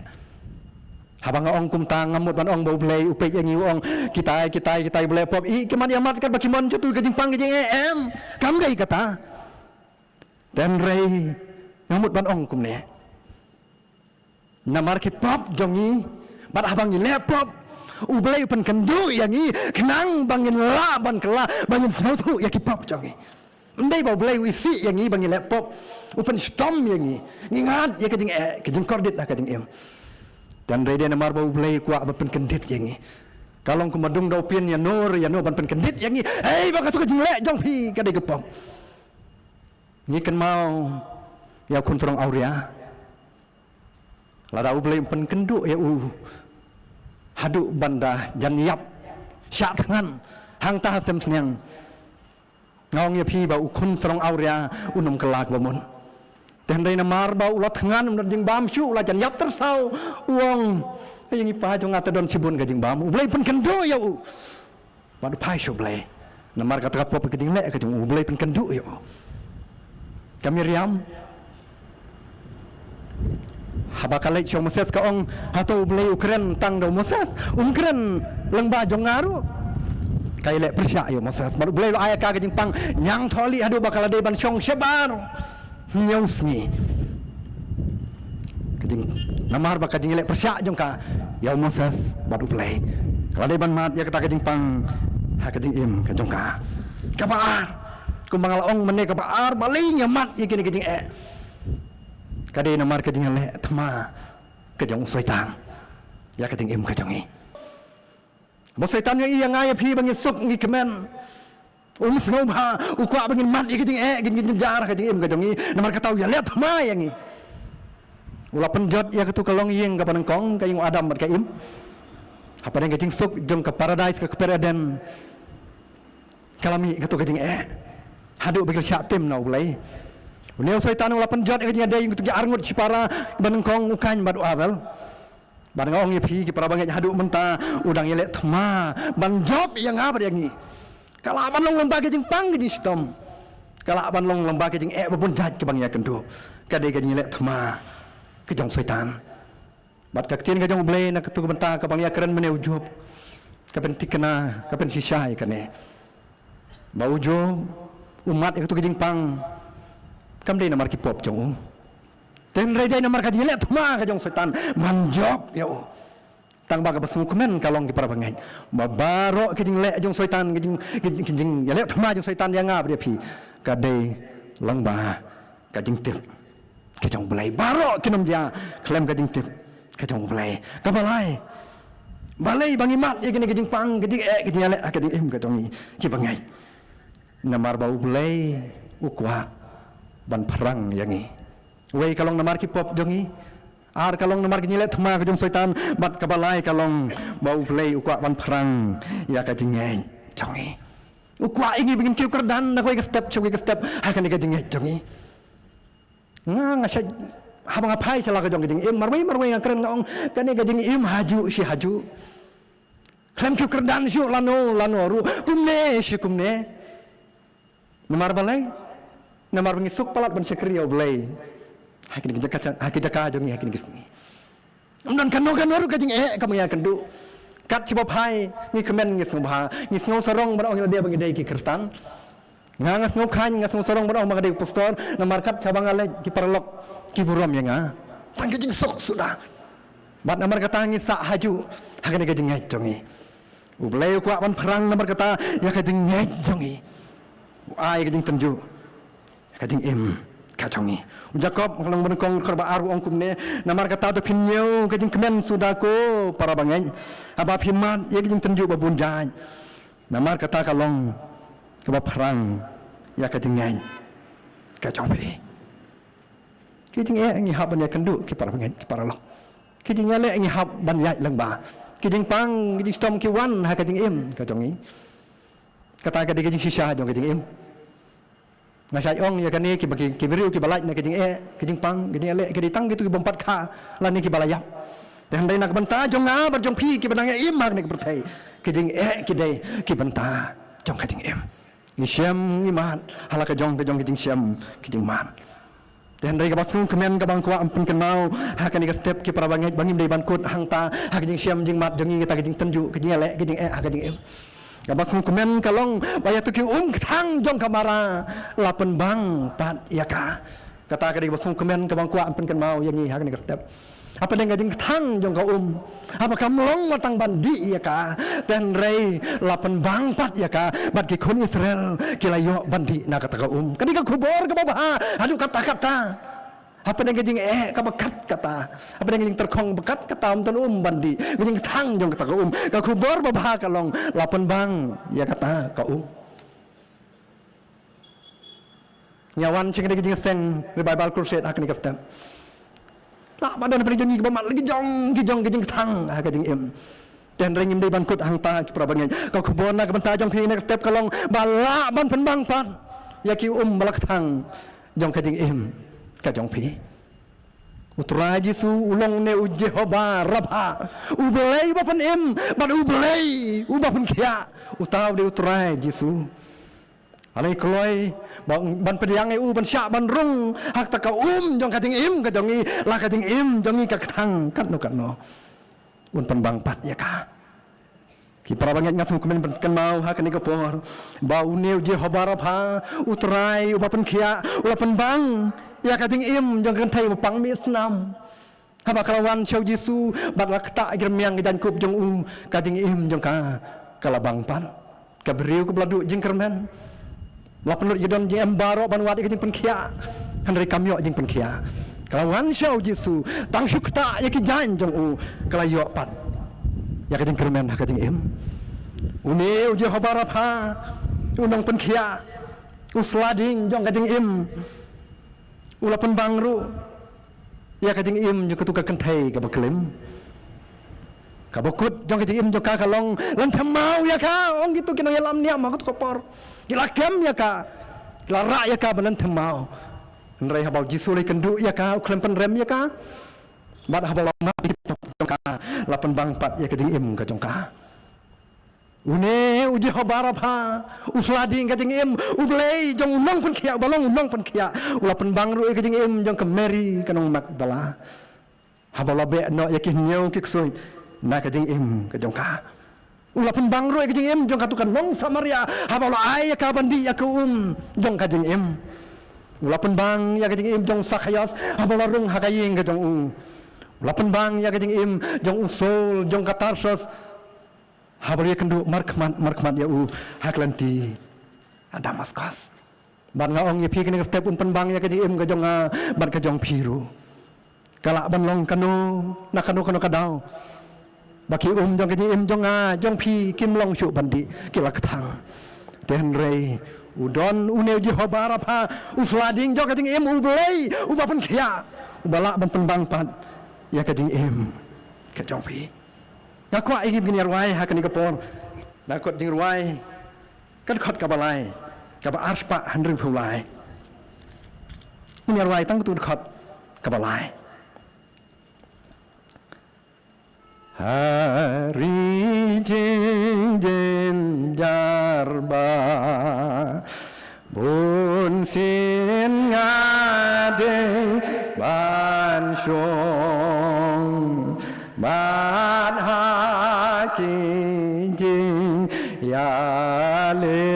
habang ong kumtang ngamut ban ong bau blay upek yang ong kita boleh pop i keman yamat kan bakimon jatuh kajing pang kajing kam dai kata dan rei ngamut ban ong kumne namar ki pop jongi bat habang ni laptop ublay pen kendu yang i kenang bangin la ban kela bangin sautu ya ki pop jongi ndai bau blay isi yang i bangin laptop upen stom yang i ngingat ya kajing kordit lah kajing dan rede namar bau belai kuak ban kendit yang ni kalong kumadung daupin ya nur ban kendit yang ni baka tu kejung lek jong pi kadai gepom ni kan mau ya kun terong auria lada belai ban kendu ya hadu banda jan yap syak tangan hang tah sem seniang ngong ya pi bau kun terong auria unum kelak bamun dan dari namar bau ulat tangan menjeng bam syu ulah jan yap tersau uang yang ipa jong ata don sibun kajing bam ulai pen kendo ya wadu pai syu ulai namar kata pop kajing lek kajing ulai pen kendo ya kami riam habakalai syong Moses ka ong atau ulai ukren tang do Moses kren lengba jong ngaru kai lek persya ya Moses baru ulai lo aya ka kajing pang nyang tholi adu bakal ade ban syong sebar nyausni kajing namar bak kajing lek persyak jong ka ya Moses badu play kalau ban mat ya kata kajing pang ha kajing im kajong ka kapaar kumangal ong mene kapaar baling mat ya kini kajing Kadai namar ke jing le thma ke jong setan ya ke jing im ke jong i bo setan yang ngai phi bang suk ngi kemen sngom ha ukwa bang mat ke jing gin jar ke jing im ke jong i namar ka tau ya le thma yang i ula penjot ya ke tu kalong yeng ka panangkong ka yung adam mat ka im apa deng ke jing suk jong ke paradise ke paraden kalami ke tu ke jing hadu bagi syatim na ulai Unil setan ula penjat ke ada yang tu arngut cipara banengkong ukan badu abel. Banengong ipi ki para banget hadu menta udang yelek thma ban job yang apa yang ni. Kala ban long lembah ke jing pang ke jing stom. Kala ban long lembah ke jing babun jat ke bang ya kendu. Kadai ke jing yelek thma ke jong setan. Bat ka ketien ke jong blei nak tu benta ke bang ya keren mene ujub. Ka pentik kena ka pen sisai kene. Ba ujub umat itu ke jing pang kam dai namar ki pop jong ten rai dai namar ka jile thma ka jong setan manjop yo tang ba ka basmu komen kalong ki para bangai mabaro ki jing le jong setan ki jing ya le thma jong setan ya ngap dia phi ka dai lang ba ka jing tip ka jong blai baro ki nom dia klem ka jing tip ka jong blai ka balai balai bangi mat ye ki jing pang ki jing le ka jing im ka jong ki bangai namar bau blai ukwa ban perang yang ni. Wei kalong namar ki pop jongi. Ar kalong namar ki nyilet thma ke jong setan bat kabalai kalong bau play ukwa ban perang ya ka jingeng jongi. Ukwa ini bikin kiu kerdan nak ke step ke step akan ke jingeng jongi. Ngasai habang apai cala ke jong ke jing marwai ngakren ngong kane ke jing im haju si haju. Klem kiu kerdan siu lano ru kumne si kumne. Namar balai namar mengisuk palat ban sekri au blai hakin jaka jongi hakin gisni amdan kanu ru kajing kamu ya kendu kat ciba pai ni kemen ngis ngobha ngis ngau sarong bar ong dia bangi dai ki kristan ngangas ngau khan ngas ngau sarong bar ong magadai pastor namar kat cabang ale ki parlok ki buram ya nga tang kajing sok sudah bat namar kata ngis sak haju hakin kajing jongi ublai ku ban perang namar kata ya kajing jongi ai kajing tenju kajing im kajongi Jakob kalau menengkong kerba aru ongkum ne namar kata tu pinyo kajing kemen sudah ko para bangai aba pimat ye kajing tenju babun jai namar kata kalong keba perang ya kajing ngai kajong pi kajing ngi hab ban ya kendu ki para bangai ki para lo kajing le ngi hab ban ya lengba kajing pang kajing stom ki wan ha kajing im kajongi kata kajing sisa jong kajing im ngasai ong ya kani ki bagi ki beriu ki balai na kajing pang kajing le ki ditang gitu ki bompat kha la ni ki balayap dan dai nak benta jong nga bar jong pi ki banang im mak ni ki pertai kajing ki dai ki benta jong kajing im ni syam ni mat hala ka jong kajing syam kajing mat dan dai ka basung kemen ka bang kwa ampun kenau ha kani ka step ki para bangai bangim dai bankut hang ta ha kajing syam jing mat jongi kita kajing tenju kajing le kajing ha kajing im Kabasung kemen kalong bayar tu ki thang jong kamara lapan bang pat ya ka kata ka di basung kemen ka bang kwa ampen kan mau yang ni hak ni ka step apa dengan jing thang jong ka apa kamlong matang bandi ya ka dan rei lapan bang pat ya ka bat ki kun Israel kilayo bandi na kata ka kadi ka kubor ka baba adu kata apa dengan jing ka bekat kata apa dengan jing terkong bekat kata ton bandi jing thang jong kata ka kubor baba kalong lapan bang ya kata ka nyawan cing jing seng revival crusade hak ni kata lah badan pergi jangi bamat lagi jong jing thang hak jing im dan rengim dei bankut hang ta ki prabangai ka kubor na ka benta jong pi nak step kalong bala ban penbang pan ya ki balak thang jong ka jing im kajong pi utrai jisu ulong ne Jehova rabha ubelai bapan im bad ubelai ubapan kia utaw de utrai jisu alai kloi ban pediang ban syak ban rung hak ta ka jong kajing im kajongi la kajing im jongi ka thang kan no un penbang pat ya ka ki para banget ngasung kemen kenau ha kani kapor bau ne Jehova rabha utrai ubapan kia ulapan bang ya kajing im jong kan thai pang mi snam haba kalawan chau jisu bat lakta germiang dan kup jong kajing im jong ka kalabang pan ka beriu ke bladu jing kermen la penut yedon jing embaro ban wat jing penkhia han ri kamyo jing penkhia Kelawan syau Yesu tang syukta ya ki jan jong u kelayok pat ya ka jeng kermen ka jeng im uni uji hobarapha unang penkhia uslading jong ka jeng im ulapan bangru ya ka jeng im jong ketuka kentai ka baklim ka bokut jong ka jeng im jong ka kalong lan thamau ya ka ong gitu kinong yalam niam ma ko por kilagam ya ka lara ya ka balan thamau Nrai habau Jisu lai kendu ya ka klem pen rem ya ka bat habau lama jong ka lapan bang pat ya ka jeng im ka jong ka une uji habarap ha uslading ka jeng im ublei jong ulong pen khia balong ulong pen khia ulapan bang ru ka jeng im jong ka Mary kanong Magdala habau labe no ya ki nyau ki ksoi na ka jeng im ka jong ka ulapan bang ru ka jeng im jong ka tukan nong Samaria habau la ai ka bandi ya ka jong ka jeng im Ulapan bang ya kajing im jong sakhayas habala rung hakaying kajong ulapan bang ya kajing im jong usul jong katarsos habala kendu markmat ya haklanti Damaskus ban ngaong ya pi kene step un pen bang ya kajing im kajong ban kajong piru kala ban long kanu nakanu kadau baki jong kajing im jong pi kim long shu bandi kilak thang ten rei udon uneu Jehova apa uslading jo kajing im ublei ubapen khia ubala ban penbang pat ya kajing im ka jongpi ngakwa igi bini arwai hakani kapor nakot jing ruai kan khot ka balai ka ba arspa handru phulai bini arwai tang tu khot ka balai hari jeng jarba bun sin ngade ban syong ban haki jing ya le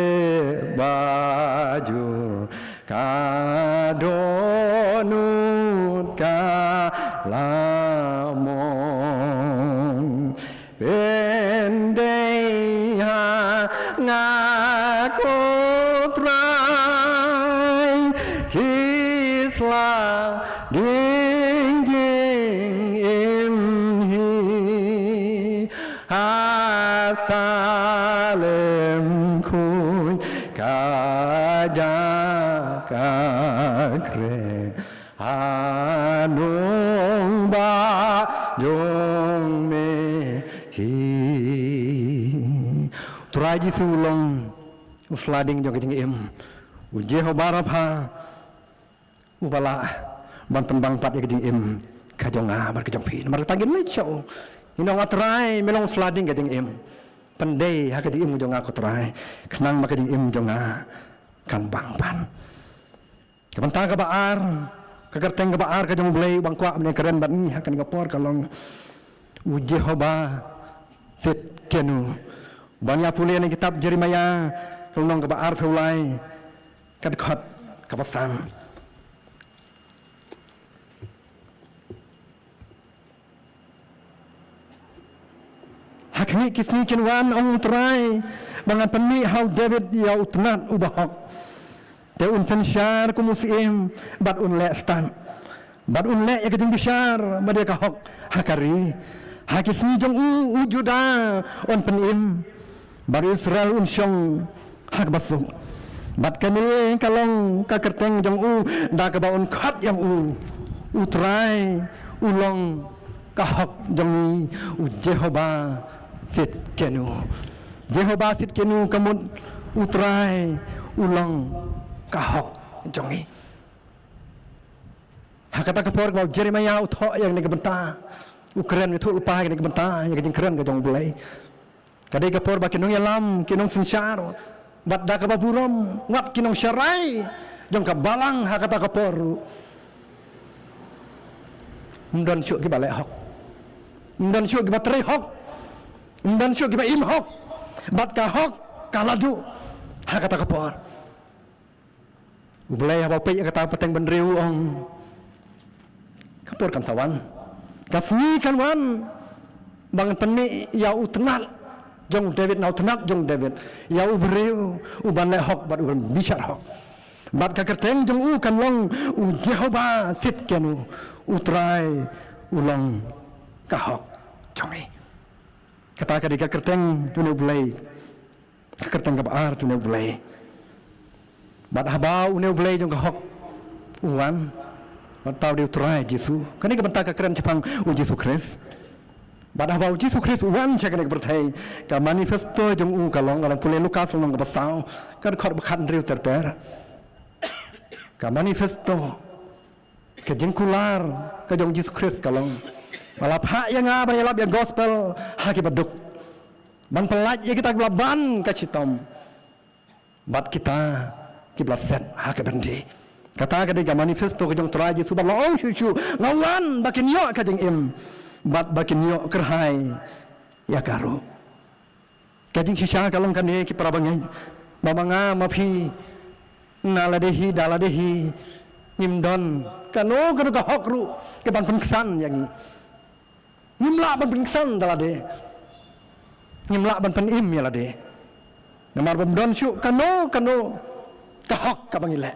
baju kadonut kalamong pendei ha ngaku trai kisla ding ding im hi asalem kun kajaka kre anung ba jong me hi trai ji sulong uslading jong kajing im uje hobarapha ubala ban penbang pat ya kajing im kajonga bar kajong phi mar tangin le chau inong atrai melong slading kajing im pendei ha kajing im jonga ko trai khnang ma kajing im jonga kan bang pan kapan ka baar kagerteng ka baar kajong blei bang kwa mene keren bat ni ha kan kapor kalong uje hoba sit kenu banyak pula yang kitab Jeremia Nong ka baar phulai kad khot ka pasang hakni kisni kinwan ong trai bangan penmi how David ya utnat ubahok te un pensyar kumusim bat un le stan bat un le ya kajing bisyar badia ka hok hakari hakisni jong ujuda on penim bar Israel un syong hak basuk bat kami kalong ka kerteng jong da ka baun khat yang utrai ulong ka hok jong Jehova sit kenu Jehova sit kenu kamut utrai ulong ka hok jong hakata kapor ka Jeremia utho yang ni benta ukren itu upah yang ni benta yang jing keren ka jong bulai kadai kapor ba kinong yalam kinong sinsyar bat da ka baburom ngap kinong syarai jong ka balang hakata kapor ndon syuk ki balai hok ndon syuk ki batrai hok ndon syuk ki ba im hok bat ka hok kaladu hakata kapor ubulai ha pe kata peteng benriu ong kapor kan sawan kasni kan wan bangan penmi ya utnal jong David na utnat jong David ya ubriu uban le hok bat uban bisyar hok Bat ka kerteng jong kan long Jehovah sit kenu utrai ulong kahok chongi. Kata ka di ka kerteng tunu bulai. Ka kerteng ka baar tunu bulai. Bat habau unu bulai jong kahok uwan. Bat tau di utrai Jesu. Kani ka banta ka keren Jepang Jesu Christ. Bat habau Jesu Christ uwan cha kani ka berthai ka manifesto jong kalong alang pulai Lukas long ka pasau ka khot bakhat riu ter. Ka manifesto ke jengkular ke jong Jesus Christ kalong malap hak yang berelap yang gospel hak baduk ban pelaj ya kita gelaban ka citom bat kita kiblat set hak bendi kata ka ka manifesto ke jong trai Jesus ba long chuchu lawan bakin yo ka jeng im bat bakin yo kerhai ya karo ka jeng sisa kalong kan ki parabangai mamanga mapi naladehi daladehi nimdon kanu ka hokru ke ban pengsan yang nimla ban pengsan dalade nimla ban penim ya lade namar bamdon syu kanu ka hok ka bangile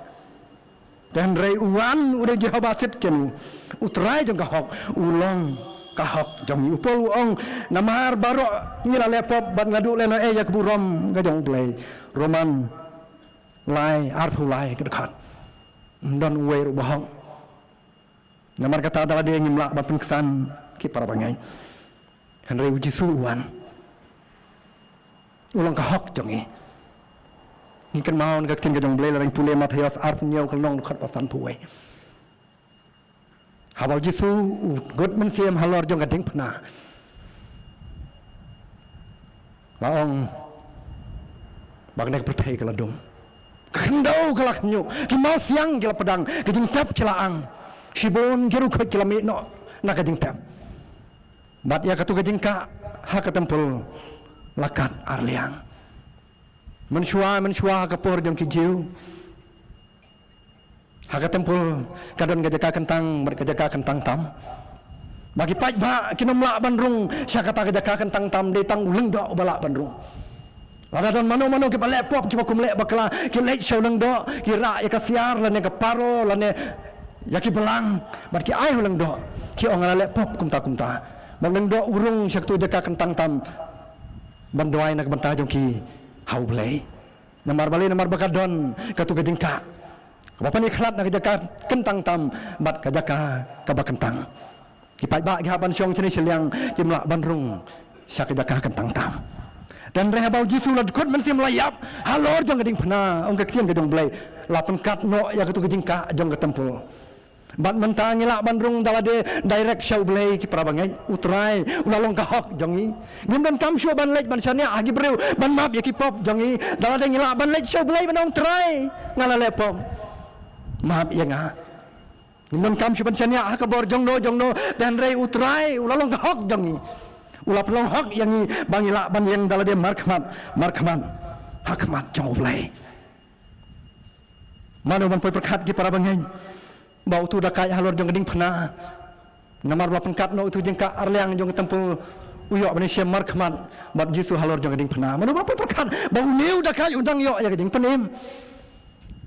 dan rei uwan udah Jehovah sit ken utrai jong ka hok ulong ka hok jong upol ong namar baro ngila lepop ban ngadu leno ya keburom ga jong play roman lai artu lai kedekat dan uwe bohong namar kata adalah dia ngimlak bapun kesan ki para bangai Henry uji suwan ulang kahok jongi ngikan mau ngak tin gadong blai larang pule Matius art nyau kelong khat pasan puwe habau jisu god men siam halor jong gading pena maong bagnek bertai keladung kendau kelak nyu ki mau siang kila pedang kejing tap cilaang sibon jeru ke kila mi no na kejing tap bat ya katu kejing ka ha ka tempel lakat arliang mensyua ka por jong ki jiu ha ka tempel kadon gajaka kentang berkajaka kentang tam bagi paj ba kinomla bandrung syakata gajaka kentang tam detang uleng do bala bandrung Ladon mano ke balek pop cuma kumlek bakla ki lek show nang do ki ra ya kasiar lane ke paro lane ya ki belang bat ki ai ulang do ki ong lek pop kumta mang do urung syak tu jaka kentang tam bandoai nak banta jong ki hau blai namar bali namar bakadon katu gejingka bapa ni khlat nak jaka kentang tam bat ka jaka ka bakentang ki pai ba ki haban syong chini seliang ki mlak bandrung syak jaka kentang tam dan rehabau jisu lad kot men sim layap halor jong geding pena ong ke tiem ke jong blai lapen kat no ya ketu geding ka jong ke tempul bat mentangi lak bandrung dalade direct show blai ki prabangai utrai ulalong ka hok jongi ngim dan kam show ban lek ban sania agi breu ban map ya ki pop jongi dalade ngilak ban lek show blai ban ong trai ngala le pop map ya nga ngim dan kam show ban sania ka bor jong no dan rei utrai ulalong ka hok jongi ulap long hak yang bangila ban yang dalam dia markman hakmat jauh play mana ban perkat ki para bangai bau tu dah kai halor jong geding pena namar la pengkat no tu jengka arliang jong tempul uyok bani syam markman bab jisu halor jong geding pena mana ban perkat bau new dah kai undang yok ya geding penim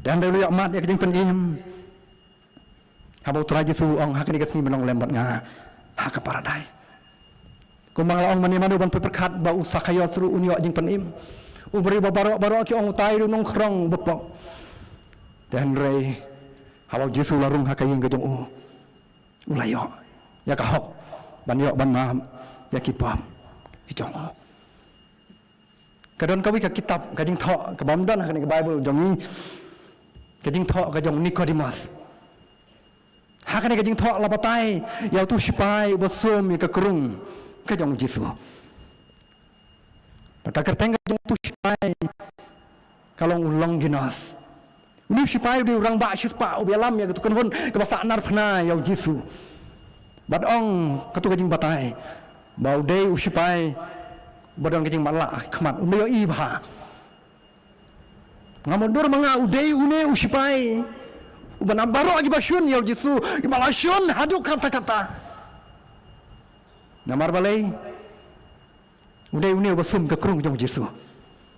dan dulu yok mat ya geding penim habau tu jisu ong hak ni kasih menong lembat nga hak paradise kumang laong mani-mani ban perkat ba usakayo seru unyo jing penim ubri ba baro ki ong utai nong krong bepok dan rei halau Jesu larung hakayeng gejong ulayo ya kahok ban yo ban mam ya kipam ijong kadon kawi ka kitab kajing tho ka bamdan hakani ka Bible jongi kajing tho ka jong Nicodemus hakani kajing tho labatai ya tu sipai bosum ya ka kerung kejong Jesu. Maka kerteng kejong tu sipai kalau ulang ginas. Unu sipai di orang bak siapa ubi alam ya ketu kenhun kebasa anar pena ya Jesu. Badong ketu kejing batai. Bau dei usipai badong kejing malak kemat umayo ibha. Ngamundur manga udei une usipai. Uban ambaro agi basyun ya Jesu. Ibalasyun haduk kata-kata. Namar balai udah basum ke kerung jong Jesu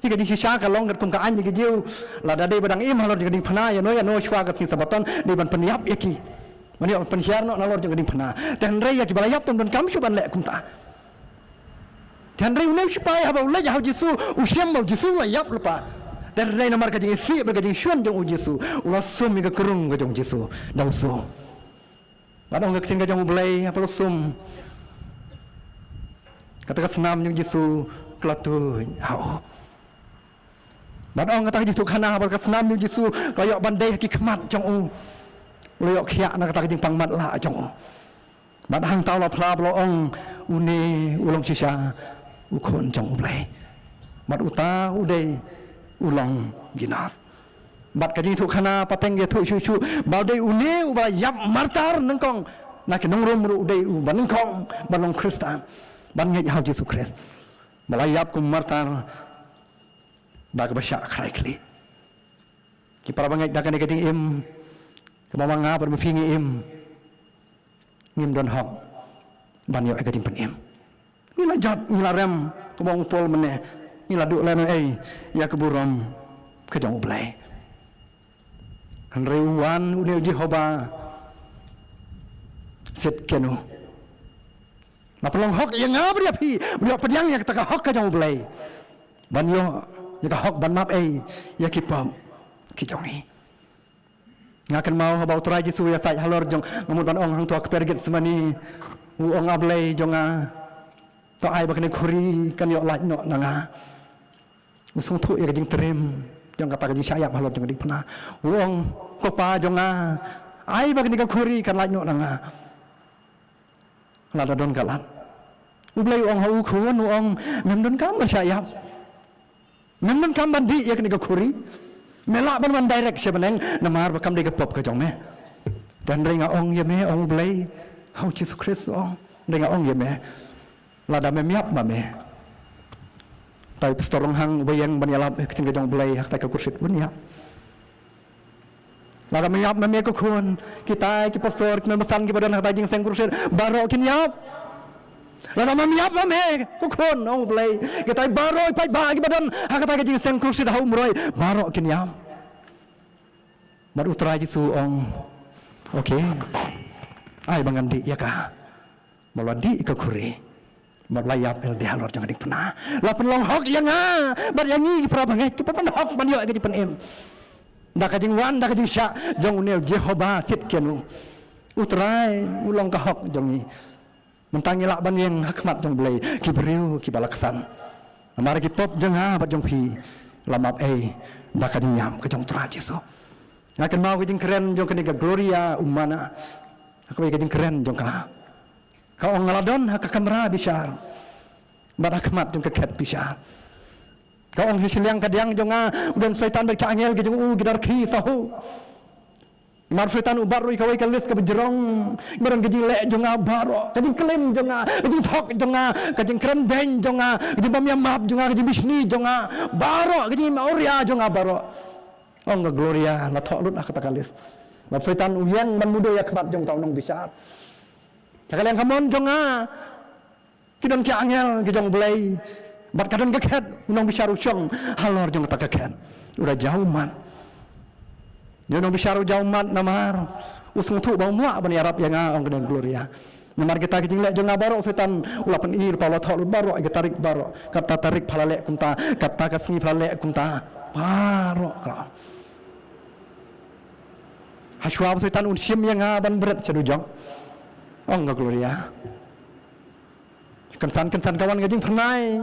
Jika di sisa kalong kat kum ka an jika jiu la da dei badang im halor jika ding phana ya no chwa kat sabaton di ban peniap yaki mani on pensiar no nalor jika ding phana tan rei yaki balayap tom don kam chuban le kum ta tan rei uneu sipai ha ba le ya jisu usiam ba jisu la yap lepa tan rei namar ka jing si ba ka jing shuan jong jisu ula sum mi ka kerung ka jong jisu dau su badong ka sing ka jong blai apa sum kata ka senam jong jisu kelatu hau Badong kata jisu kana ba senam ni jisu koyok bandai ki kemat jong u loyok khia na kata jing pangmat la jong u bad hang tau la phla lo ong uni ulong sisa u khon jong blai bad uta u dei ulong ginas bad ka jing thu kana pateng ge thu chu ba dei uni u ba yap martar nang kong na ke nong rom ru dei u ban kong balong kristan ban nge ha jisu krist malai yap kum martar dak basya khrai kli ki para bangai dak ne kating im kemamanga ber mfingi im ngim don hok ban yo kating pen im ni la jat ni la rem kemong pol mene ni la du len ai ya keburom ke jong blai han reuan une Jehova set kenu na pelong hok yang ngabri api brio pedang ya kata hok ke jong blai ban yo Jika hok ban map ya kipam kijong ni ngakan mau habau trai jisu ya sai halor jong ngamut ban ong hang tua keperget semani ong ablei jonga to ai bakne khuri kan yo laj no nanga usung thu ya jing terem jong kata jing sayap halor jong dik pena ong kopa jonga ai bakne ka khuri kan laj no nanga la don kalat ublei ong hau khun ong memdon kam sayap Memang kam bandi ya kena kuri, melak ban direct sebeneng namar bakam dia pop ke jong me, dan ringa ong ya me ong blai, hau Yesus Kristus ong ringa ong ya me, lada me miap ba me, tapi pastorong hang bayang banyalap keting ke jong blai hak tak kursit pun ya, lada me miap me ke kun kita ki pastor ki memesan ki badan hak tajing seng kursit barok kin yap. Lada mamiap me kukon ong blai kita baroi pai bagi badan hakata ke jing sen kursi dah umroi barok kinyam baru trai jisu ong okey ai bangan di ya ka melodi ke kuri melayap el di halor jangan dipena la penlong hok yang bar yang ni pra bangai ki pen hok ban yo ke pen em dak ka jing wan dak ka jing sya jong ne Jehova sit kenu utrai ulong ka hok jong ni mentangi lak ban yang hikmat jong blai ki beriu ki balaksan amar ki pop jeng bat jong pi lamap dak ka nyam ke jong tra Jesu akan mau ke jing keren jong ke gloria umana aku ke jing keren jong ka ka ong ngaladon hak kamera bisar bat hikmat jong ke ket bisar ka ong hisilang kadiang jong dan setan berka angel ke jong gidar ki sahu Mar setan ubar roi kawai kalis ke berjerong barang kejing lek jonga baro kejing klaim jonga kejing thok jonga kejing keren ben jonga kejing pamya map jonga kejing bisni jonga baro kejing mauria jonga baro ong gloria la thok lut kata kalis mar setan uyang man mudo ya khabat jong tau nong bisar cakalian kamon jonga kidon ki angel ki jong blai bat kadon keket nong bisar ucong halor jong tak keket udah jauh man dia nong bisharu jaumat namar usung tu bau muak bani Arab yang ong kedeng gloria namar kita kijing lek jonga baro setan ulapan ir pala thol baro ge tarik baro kata tarik phalalek kumta kata kasni phalalek kumta baro ka haswab setan un sim yang ban berat cedu jong ong ke gloria kensan kawan gajing pernai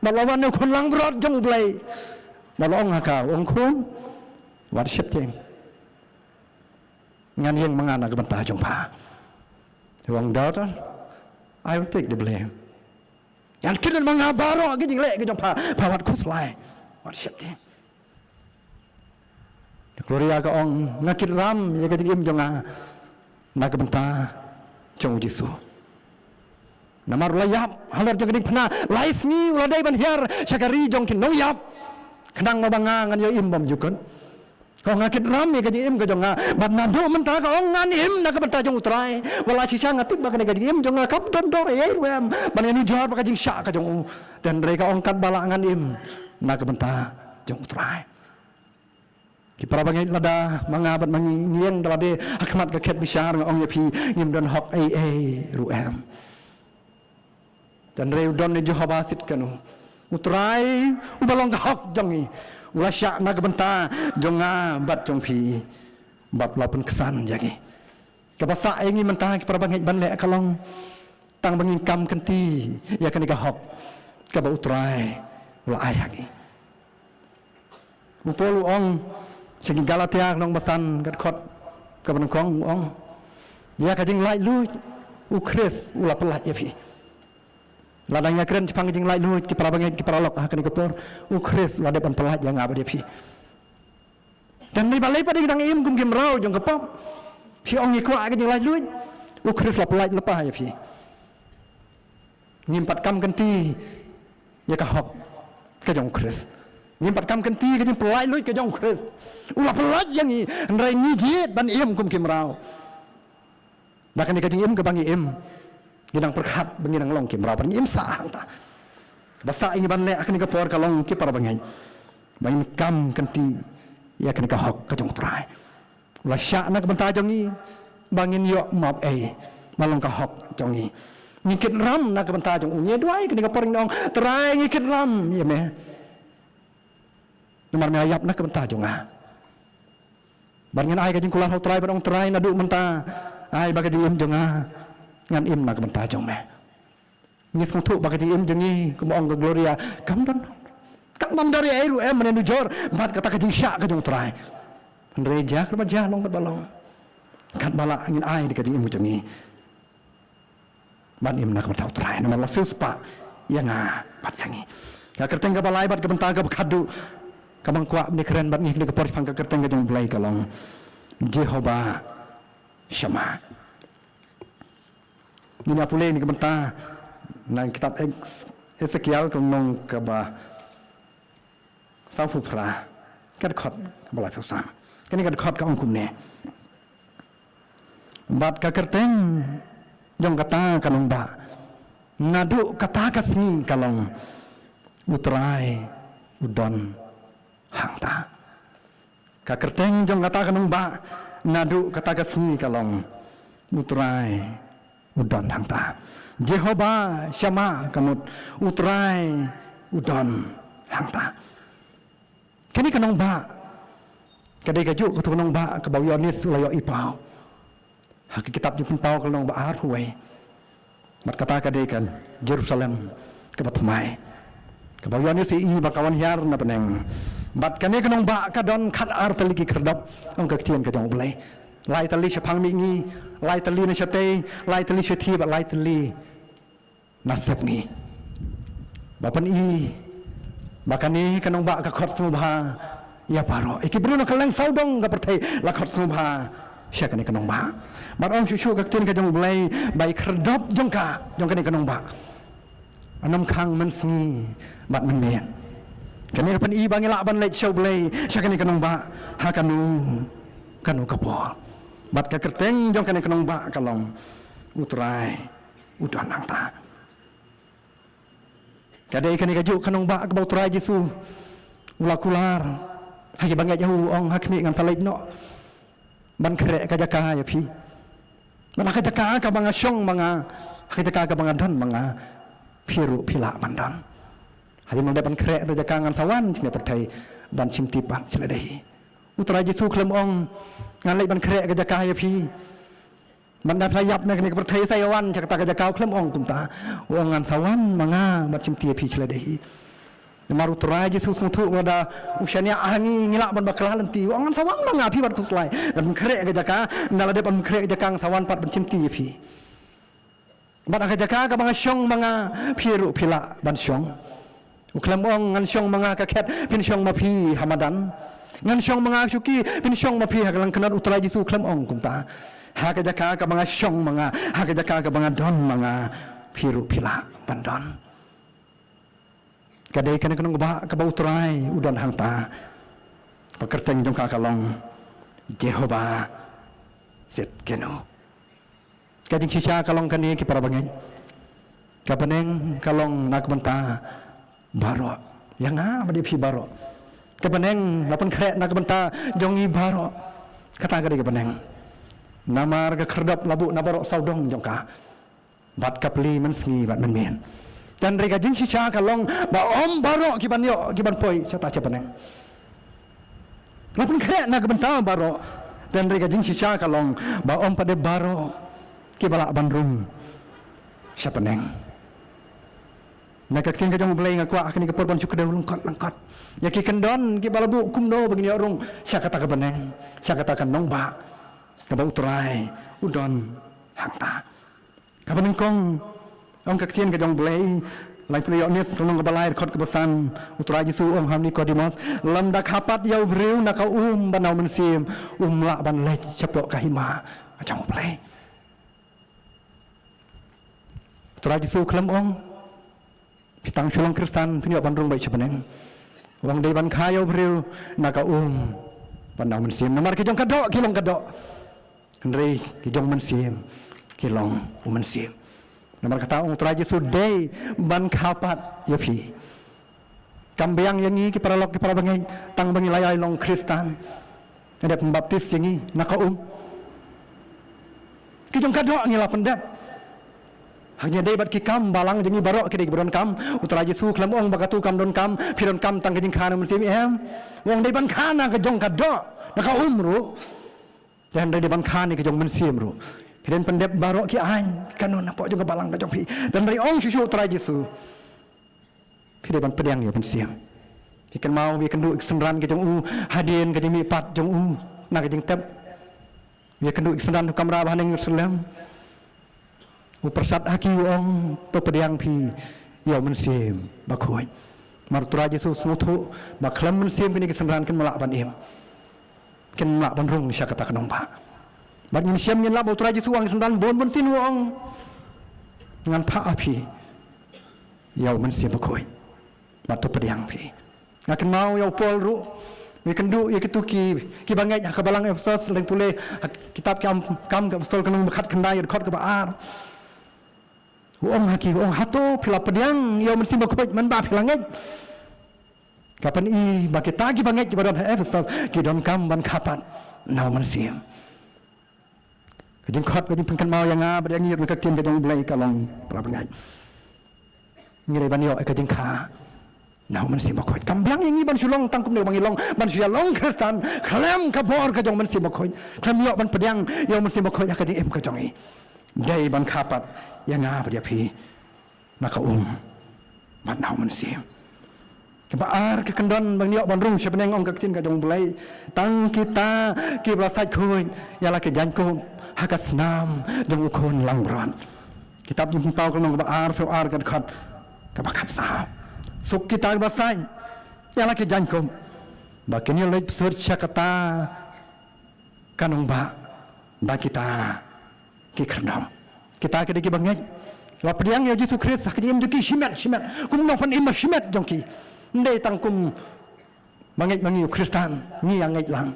balawan ne kon lang berat jong blai balong ka ong kun wat syet jeng ngan yang mengana ke bentah jumpa wong daughter I will take the blame yang kidan mangabaro ke jing lek ke jumpa pawat kuslai wat syet jeng gloria ka ong ngakit ram ya ke jing im jonga na ke bentah jong Jesu namar layap halar jong ding pena lais ni uladai ban hiar syakari jong kin nong yap kenang mabanga ngan yo im bom jukon kau ngakit ram ya kaji im ka jonga bat nado mentah ka ong ngan im na ka bentah jong utrai wala sisa ngatik ba ka kaji im jonga kap don dor ye ruam ban ni jor ba kaji sya ka jong dan mereka ong kat balangan im nak benta jong utrai ki para bangai lada mangabat mangi ngieng dalade akmat ka khet bisyar ngong yapi ngim don hok ruem dan reu don ni Jehovah sit kanu utrai ubalong ka hok jongi ulasya nak benta jonga bat jong pi bab lapun kesan jagi kabasa ingi mentah ki para bangai ban le kalong tang bangin kam kenti ya kan ka hok ka ba utrai ula ai hagi upolu ong segi Galatia nong basan kat khot ka ban kong ong ya ka jing lai lu ukris ula pelat ya pi ladangnya keren Jepang jing lai lu ki para bangai ki para lok kan ka por ukris lade ban pelat yang apa dia pi dan ni balai pada dang im kum kim rau jong ka pop pi ong ni kwa ka jing lai lu ukris la pelat lepas ya pi ngimpat kam kenti ya ka hok ka jong kris ngimpat kam kenti ka jing pelai lu ka jong kris ulah pelat yang ni rai ni diet ban im kum kim rau bahkan ka jing im ka bangi im ginang perkhat benginang long kim rau ban im sa ta basa ini ban le akan ka por ka long ki para bangai bangin kam kenti ya kan ka hok ka jong trai ulah sya nak benta jong ni bangin yo map malong ka hok jong ni ngikit ram nak benta jong unya duai kan ka por ngong trai ngikit ram ya me nomor me ayap nak benta jong ban ngan ai ka jing kulah trai ban ong trai na du menta ai ba ka jing im jong ngan im nak benta jong me ni song thu ba ka jing im jong ni ko ong ka gloria kam dan dari airu menenu jor bat kata ka jing sya ka jong trai reja ka ja long ka balong kat bala ngin ai di ka jing im jong ni ban im nak benta trai nomor la suspa yang bat yang ni ka kerteng ka balai bat ka benta ka khadu kabang kwa ni keren bat ni ka por phang ka kerteng ka jong blai ka long Jehovah Shama ni na pule ni ka benta nang kitab Ezekiel ka nong ka ba sau phục ra cắt khot bảo lại sang cái này cắt khot các ông cùng nè bát cả kerteng dong kata kalong ba nadu kata kasmi kalong utrai udon hangta ka kerteng dong kata kalong ba nadu kata kasmi kalong utrai udon hangta Jehovah Shama kamut utrai udon hangta kini kanong ba kadai kaju kutu kanong ba ka bawyonis layo ipau hak kitab ju pau kanong ba ar huai mat kata kadai kan Jerusalem ke batumai ka bawyonis i bakawan hiar na peneng bat kani kanong ba ka don khat ar taliki kerdap ong ka tien ka jong blai lai tali shapang mi ngi lai tali na shate lai tali shathi ba lai tali nasab ni bapan i bakani kanong ba ka khot sumba ya paro ikibruno kaleng saudong ka perthai la khot sumba syakani kanong ba marong shushu ka tin ka jong blai bai khrdop jong kani kanong ba anam khang man singi bat man men kani pan i bangila ban lek show blai syakani kanong ba ha kanu kapor bat ka kerteng jong kani kanong ba kalong utrai udan nang ta kadai kani kaju kanong ba ka bautrai Jesu ula kular hagi bangai jauh ong hakmi ngan salai no ban kre ka jaka ya pi ban ka jaka ka banga syong banga ka jaka ka banga dan banga piru pila mandan hadi mang ban kre ka jaka ngan sawan cine pertai ban cimti pan celedahi utrai Jesu klem ong ngan lai ban kre ka jaka ya pi Manda playap nak ni pertai sayawan cakap tak kau klem ong kumta wangan sawan manga macam tiap celedahi maru terai Yesus untuk wada usianya angi ngilak ban bakal lenti wangan sawan manga pi bat kuslai dan krek ke jaka ndala de ban krek jaka sawan pat ban cimti pi bat ke jaka ka banga syong manga piru pila ban syong uklem ong ngan syong manga ka khet pin syong ma pi hamadan ngan syong manga syuki pin syong ma pi hagalang kenat utrai Yesus klem ong kumta hak jaka ka mga syong mga hak jaka ka mga don mga piru pila bandon kadai kana kanong ba ka bautrai udan hangta pakerteng jong ka kalong Jehovah set keno kading sisa kalong kani ki para bangay kapaneng kalong nakbanta baro yang badi phi baro kebeneng lapan krek nak benta jongi baro kata kali kebeneng namar ke kerdap labu na baro saudong jongka bat kapli menski bat menmen dan rega jing sisa kalong ba om baro kiban yo kiban poi cata cepeneng lapan krek nak benta baro dan rega jing sisa kalong ba om pada baro kibala bandrum cepeneng nak kin ka jong blai ngakwa akan ke porban syukur lengkot ya ki kendon ki balabu kumno begini orang sia kata ka beneng sia kata ka nong ba ka ba utrai udon hangta ka beneng kong ong ka kien ka jong blai lai pria ni tolong ka balai khot ka besan utrai Yesu ong ham Nikodemus lam dak hapat yau briu nak ka banau mensim la ban lech cepok ka hima jong blai utrai Yesu klem ong pitang sulong Kristen pinyo bandrung baik sebeneng wang day ban kayo beriu naka pandang mensim namar kijong kadok kilong kadok Henry kijong mensim kilong mensim namar kata teraji sudai ban kapat yapi kambiang yangi ki para bangai tang bangi layai long Kristen ada pembaptis yangi naka kijong kadok ngila pendap hanya day bat kikam balang jengi barok kini beron kam utara Yesu klam ong bagatu kam don kam piron kam tang kejing kana mensim wong day ban kana kejong kadok naka ru dan day ban kana kejong mensim ru piron pendep barok ki an kanun apa jong balang kejong pi dan day ong susu utara Yesu piron ban pedang yo mensim ikan mau ikan du senran kejong hadien kejing mi pat jong nak kejing tep ikan du senran kamera bahaning Yerusalem upersat haki ong pepediang pi yo mensim bakoi martura Yesus mutu baklam mensim kini kesenran ken melak ban ken melak ban rung sya kata kenong pa bag min siam yen la martura Yesus ang kesenran bon mensin wong ngan pa api yo mensim bakoi batu pediang pi ngaken mau yo pol ru we kendu ye ketuki ki bangai ka balang Efesus leng pule kitab kam ka pistol kenong bekat kendai khot ke baar wong haki wong hato pila pediang yo mensim bakoi man ba pila ngej kapan i bagi tagi banget kepada Efesus kidon kam ban kapan naw mensim kejing khot kejing pengkan mau yang beriang ngir ka tin kejong blai kalong pala bangai ngire ban yo kejing ka naw mensim bakoi kambiang yang ban sulong tangkum ne bangilong ban sulong Kristen klam ka bor kejong mensim bakoi klam yo ban pediang yo mensim bakoi kejing kejong i dai ban kapat yang dia pi maka ban naw mensim kebaar ke kendon bang niok bandrung sebeneng ong kaktin ka jong bulai tang kita ki brasai khoi yala ke janko hakat snam jong ukon langran kitab jung pau kalong kebaar fear kan khat kebakat sa suk kita brasai yala ke janko bakin yo leit search kata kanong ba kita ki kendam kita ke diki bangai la pediang yo Yesus Kristus ke jem diki shimet kum no fan imma shimet jongki ndai tangkum bangai mangi Kristen ni yang ngai lang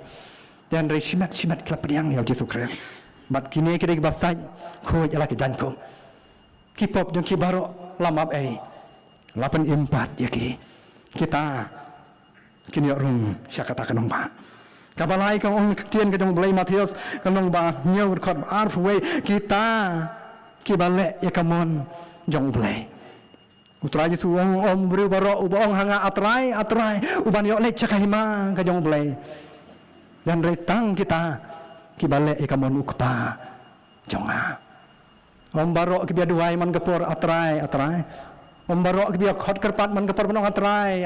dan re shimet klap pediang yo Yesus Kristus bat kini ke diki basai ko jala ke janko ki pop jongki baro lamap lapan impat yaki kita kini rung syakata kanong ba kabalai kang ong tien ke jong blai Matius kanong ba nyau khot arfwe kita kibale ya kamon jong blai utrai Yesu om beri baro ubong hanga atrai uban yo lech kahima ka jong blai dan retang kita kibale ya kamon ukpa jonga om baro kibia duai man gepor atrai om baro kibia khot kerpat man gepor manong atrai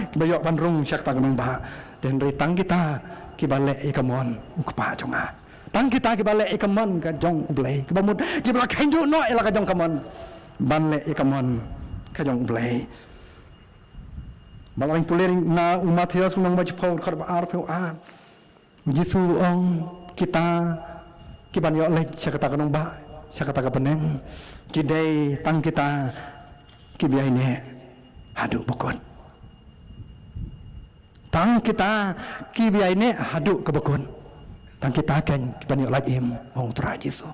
kibia yo bandrung syakta kanong ba dan retang kita kibale ya kamon ukpa jonga tang kita kibale ikaman ka jong blai kibamut kibala khendu no ela ka jong kaman banle ikaman ka jong blai balang puling na Matius nang baca Paul kar ar peu a Yesu ong kita kiban yo le sakata kanong ba sakata ka peneng kidai tang kita kibiai ne hadu bokon tang kita kibiai ne hadu ke bokon tang kita akan banyak lagi orang tua Yesus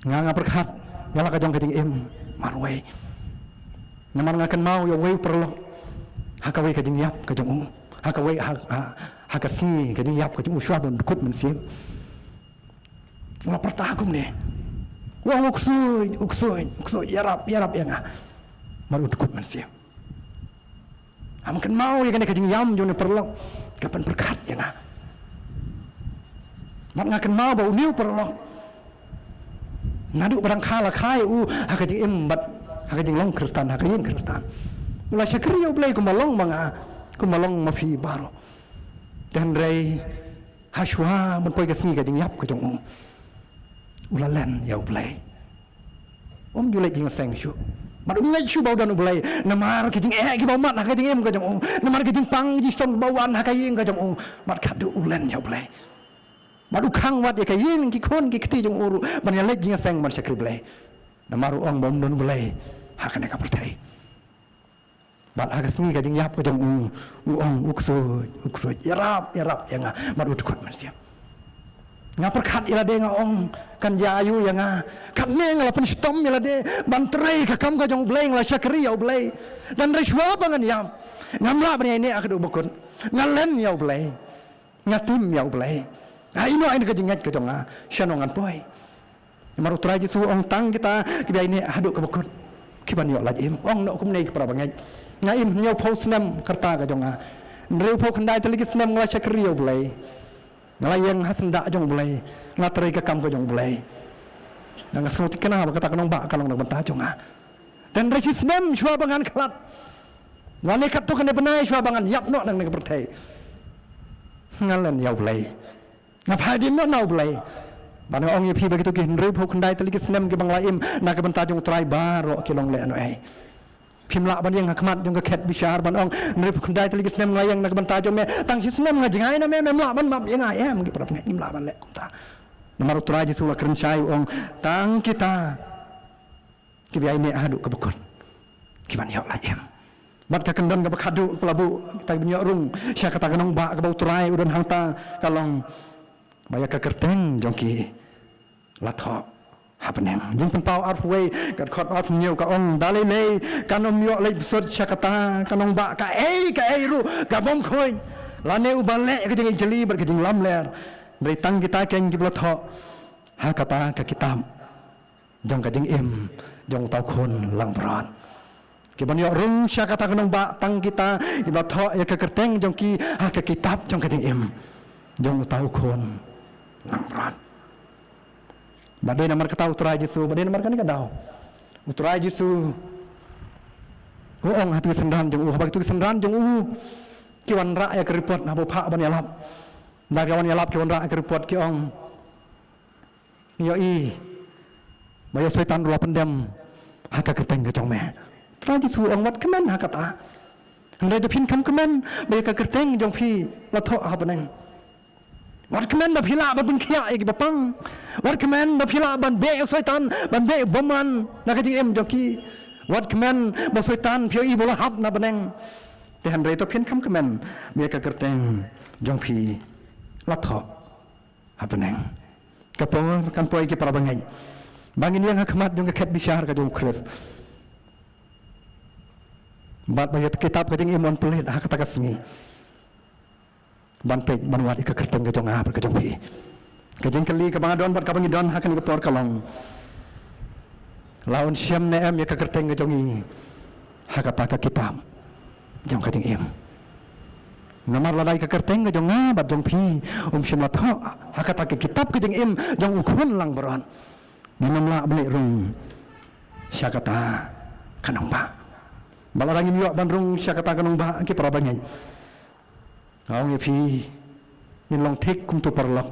nganga berkat nyala kajong kajing marway Namar ngakan mau ya wei perlo. Hakawe ka jing yap ka jong hakawe hakasi ka jing yap ka jong uswa bon kut men sim. Wala pertagum ne. Wa uksuy yarap ya nga. Maru kut men sim. Amakan mau ya ka jing yam jong ne perlo. Kapan berkat ya nga. Mat ngakan mau ba uniu perlo. Ngadu barang khala khai haka jing imbat haka jing long Kristen haka yin Kristen. Ula syakri ya ulai kumalong mafi baro. Dan rei haswa menpoi kasni ka jing yap ka jong ula len ya ulai. Julai jing seng syu. Madu ngai syu bau dan ulai namar ka jing ki bau mat ka jing em ka jong namar ka jing pang ji ston bauan ka yin ka jong mat kadu ulen ya ulai. Madu khang wat ya ka yin ki khon ki kti jong uru ban ya le jing seng man syakri ulai. Namaru ong bom don ulai hakane ka pertai. Bat agas ni ka jing yap ka jong ukso yarap ya nga madu tukut manusia nga perkat ila de nga ong kan jayu ya nga kan ne nga pen stom ila de bantrei ka kam ka jong bleng la syakri ya blei dan rishwa bangan yam ngamla bani ne akadu bukun ngalen ya blei ngatim ya blei ino ain ka jing ngat ka jong shanongan poi maru traji su ong tang kita ki bai ne hadu ka bukun kiban yo lajim ong no kum nei ka prabangai ngaim nyau pau senam kerta ka jonga nreu pau khandai tali senam ngla syakriyo bulai ngalayang hasenda jong bulai ngatrai ka kam ka jong bulai nang asngot kana ba kata kanong ba kalong nang banta jonga dan resi senam shwa bangan klat ngale kat tu kana benai shwa bangan yap no nang nang pertai ngalen ya bulai ngapai din no na bulai bang ong ye phi ba kitu ki nreu pau khandai tali senam ki bang laim na ka banta jong trai baro ki long le ano ai Pimla ban yang hakmat jong ket bishar ban ong nrip kundai tali kisnem ngayang nak banta jong me tang kisnem ngajangai na me mla ban map yang ayam gi prap ngai mla ban le kunta namar utraji tu akren sai ong tang kita ki biai me adu ke bekon ki ban yok la em bat ka kendon ka bakadu pelabu kita binyo rung sya kata kanong ba ka bau trai udon hangta kalong baya ka kerteng jong ki la tho happening jing pau out way kat khot out nhiều ka ong dalai le kanom yo le sot chakata kanong ba ka ru ka bom khoi la ne u bale ka jing jeli ber ka jing lam ler beri tang kita ken ki blotho ha kata ka kitam jong ka jing em jong tau khon lang bran ki ban yo rung chakata kanong ba tang kita ki blotho ya ka kerteng jong ki ha ka kitab jong ka jing em jong tau khon lang bran badai namar kata uturai jisu badai namar kan kadau uturai jisu ong hatu sendan jong habak tu sendan jong ki wan ra ya keripot na pha ban yalap da ka wan yalap ki wan ra keripot ki ong yo i bayo setan ru pendam haka keteng ke jong me uturai jisu ong wat kemen hakata andai de pin kam kemen bayo ka keteng jong phi la tho ha banang wat kemen ba phila ba bin khia e ba pang wat kemen ba phila ban be setan ban be boman na ka jing em joki wat kemen ba setan phio i bola hap na baneng te han re to phin kam kemen be ka kerteng jong phi la tho ha baneng ka pong kan poi ki para bangai bangin yang hakmat jong ka khet bishar ka jong khres bat ba kitab ka jing imon pelit ha kata kasni ban pek ban wat ka kerteng ka jong a ka jong phi kajing kali ka bangadon bat ka bangidon hakan ka por kalong laun syam ne em ya ka kerteng ka jong i hakata ka kitab jong ka jing em namar ladai ka kerteng ka jong a bat jong phi syam la tho hakata ka kitab ka jing em jong ukhun lang baron nimam la beli rung syakata kanong ba balarangin yo ban rung syakata kanong ba ki para bangai Ang phi min long thik kum tu parlok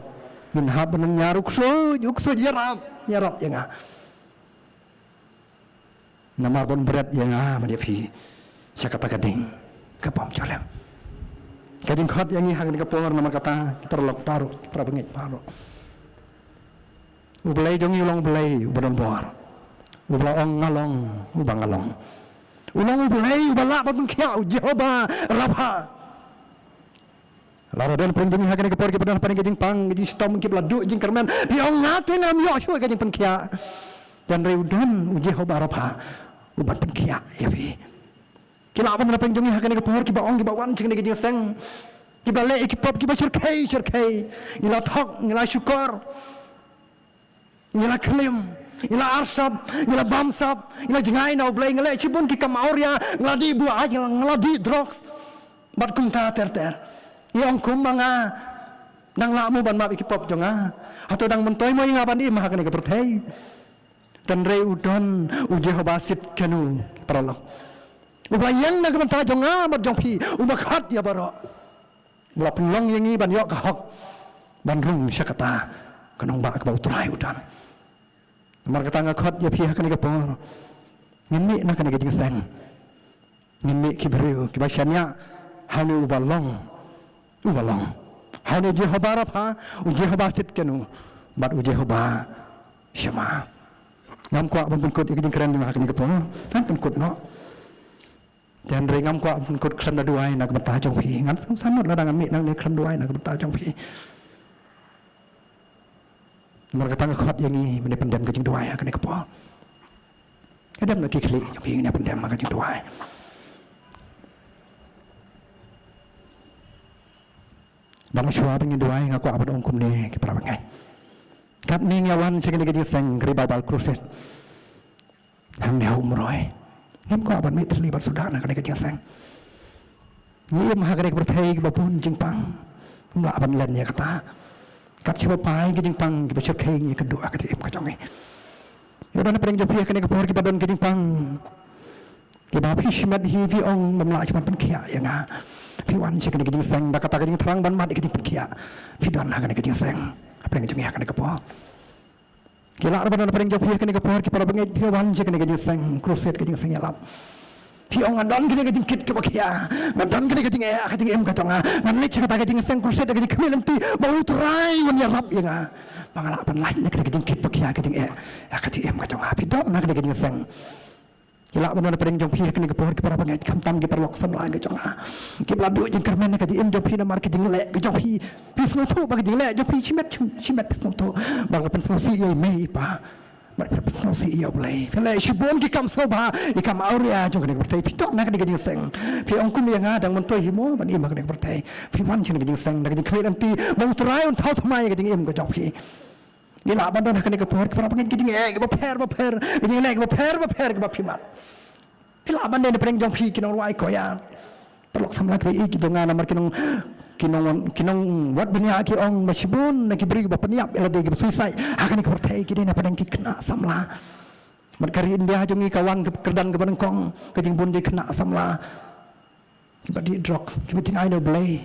min hab nang nyaruk so yarap yang namar bon berat yang ma dia phi sakata kading kapam cholem kading khot yang hang ka por namar kata parlok paru prabangit paru ublai jong yulong blai ubon bor ubla ong ngalong ubang ngalong ulong ublai ubala bon khia jehova rabha lara dan perindungi hakan ke por ke padan paning jing pang jing stom ke bladu jing kerman piong ngate nam yo shoi ke jing penkia dan reudan uje ho barapa uban penkia ya fi Kila apa nak penjungi hakan ke pohor kiba ong kiba wan cing ke seng. Kiba le kipop kiba syurkai. Ila thok, ila syukur. Ila klim, ila arsab, ila bamsab, ila jengai nau blay ngale cibun ki kamauria ngladi buah aja ngladi drugs. Bat kum ta ter. Ya ong kum manga nang lamu ban map kipop jonga. Atau dang mentoy mo inga ban di hakan ke pertai. Dan re udon uje hobasit kanu paralok. Ubayang na kemen tajong amat jong pi umakhat ya baro. Mula penlong yang ban yok kahok ban rung syakata kanong ba ka utray udan. Mar kata ngakhat ya pi hakan ke por. Ngimi na kan ke jing ngimi kibriu kibashanya hanu ubalong. Hanu Jehovah apa? Jehobasit kanu bat Jehovah syama. Ngam kwa pun kut ikut keren di hakan ke por. Tan pun kut no. Dan ringam kuat pun kut keram daduai nak betah jong pi ngam sanut ladang amik nang ni keram daduai nak betah jong pi mereka tang khot yang ni benda pendam ke jing duai kan ke po adam nak klik jong pi ni pendam ke jing duai bang shua bang duai ngak kuat pada ongkum ni ke para bangai kat ni ngawan cek ni ke jing seng ribabal cruset ham ni umroi ngam ko aban mi terlibat sudah nak kena sang ni mah kena berthai ke bapun jingpang mula aban len ya kata kat siapa pai ke jingpang ke besok kai ni kedua ke tim ke jongi ya dan pering jopia kena ke pohor ke badan ke jingpang ke ba pi shmat hi pi ong mamla chman pen khia ya nga pi wan che kena ke sang da kata ke jing terang ban mat ke jing pen khia pi don kena ke sang apa yang jongi kena ke pohor kila arba dan pering jopia kena ke pohor ke para bengai pi wan che kena ke jing sang kruset ke jing sang yalap pi ong andon kena ke jing kit ke bakia ngadon kena ke jing ya ke jing em ka tonga ngan le che kata ke jing sang kruset ke jing kemel nanti bau terai wan ya rap ya nga pangala ban lain kena ke jing kit bakia ke jing ya ke jing em ka tonga pi don kena ke jing sang kila arba dan pering jopia kena ke pohor ke para bengai kam tam ke perlok sam la ke tonga ke bladu jing kermen ke jing em jopi na mar ke jing le ke jopi pis no tu ba ke jing le jopi chimet pis no tu bang pen sosi ye mei pa mereka berfungsi ya boleh. Kalau shibon kita soba, kita auria jom kena bertai. Pitok nak kena seng. Pi angkum yang ada mentoi himo, bani mak kena bertai. Pi wan kena seng, nak kena kiri nanti mau terai untuk tahu thumai kena em kena pi. Gila bandar nak kena kepor, kepala pengen kena per, kena lek per kena pi mat. Gila bandar nak pengen jom pi kena ruai koyan. Perlok samla kiri kita ngana mar kinong wat benya ki ong masibun nak beri ba peniap ela de suicide akan ke bertai ki dena padang ki kena samla merkari india jongi kawan ke kerdan ke banengkong ke jingbun di kena samla ki badi drugs ki bitin ai no belai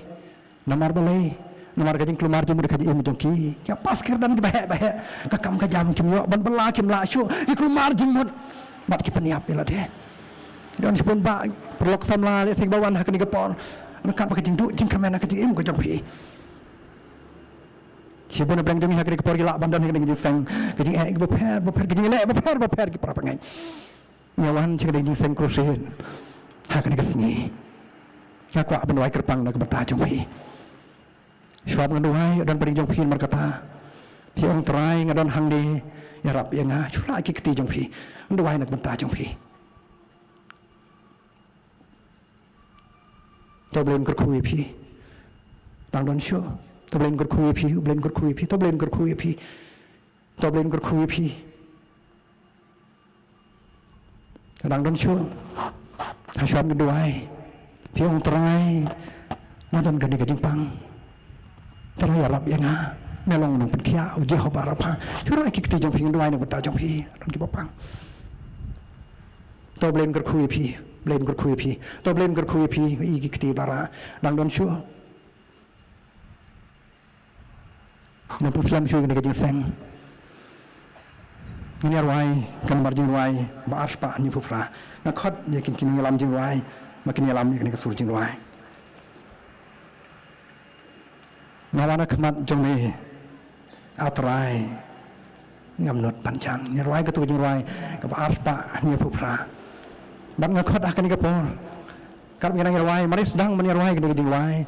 namar ke jing kelumar jemu de em jongki ya pas kerdan ke bahe ka kam ka jam kim yo ban bela kim la syu ki kelumar jimut mat ki peniap ela de dan sipun ba perlok samla le sing bawan hakni ke por nak pakai jingdu jing kermen nak jing em ko jong pi sibun brang jong hak ke por gila bandan hak jing sang ke jing ke beper ke jing le beper ke para pengai nyawan cik jing sang krusen hak ke sini ya ko aban wai kerpang nak berta jong pi suap nganduai dan pering jong pi mar kata ti ong trai ngadon hang di ya rap ya nga chula ki keti jong pi nduai nak berta jong pi Toblen kerkui pi, dang don show. Toblen kerkui pi, toblen kerkui pi, toblen kerkui pi, toblen kerkui pi. Dang don show. Hasham berdoai, piong terai, macam gani gajing pang. Terai Arab yang ah, melong nang penkia, uji hoba apa. Curang kita jom piong doai nang bertajam pi, don kibapang. Toblen kerkui pi. Blame kerkui pi, to blame kerkui pi, iki kiti bara, dang don shu. Nampu Islam shu kena kajing seng. Ini arwai, kan marjing arwai, ba arspa ni pufra. Nak khot ya kini ngalam jing arwai, makin ngalam ni kena kasur jing arwai. Nawana kemat jong ni atrai ngamnut panjang. Ni arwai ketu jing arwai, ba arspa ni pufra. Bang ngakot akan ikapor. Kalau kita ngerwai, mari sedang menirwai kena kejing wai.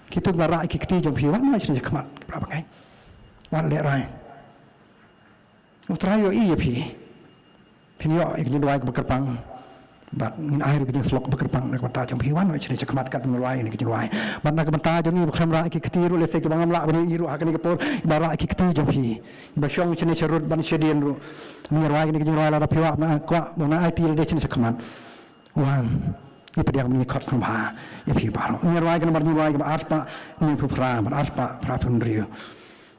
Kita belara ikiti jom piwan mai sudah kemat berapa kai. Wan le rai. Utrayo iya pi. Pinyo ikni dua ke bekerpang. But in I can just look back upon the Kata Jump. He one which is a command cut in the line, and why. But Nakata Jump, Kamra, Kitiru, Effect of Bangla, Iru, Hakanipur, Bara Kiti Jumpi, Bashong, which is a road, Banishadian, near Wagon, General, Pua, when I tell the is a command. One, if you have cut from her, if you borrow. Near Wagon, but you like Aspa, New Pupra, but Aspa, Prapundrio.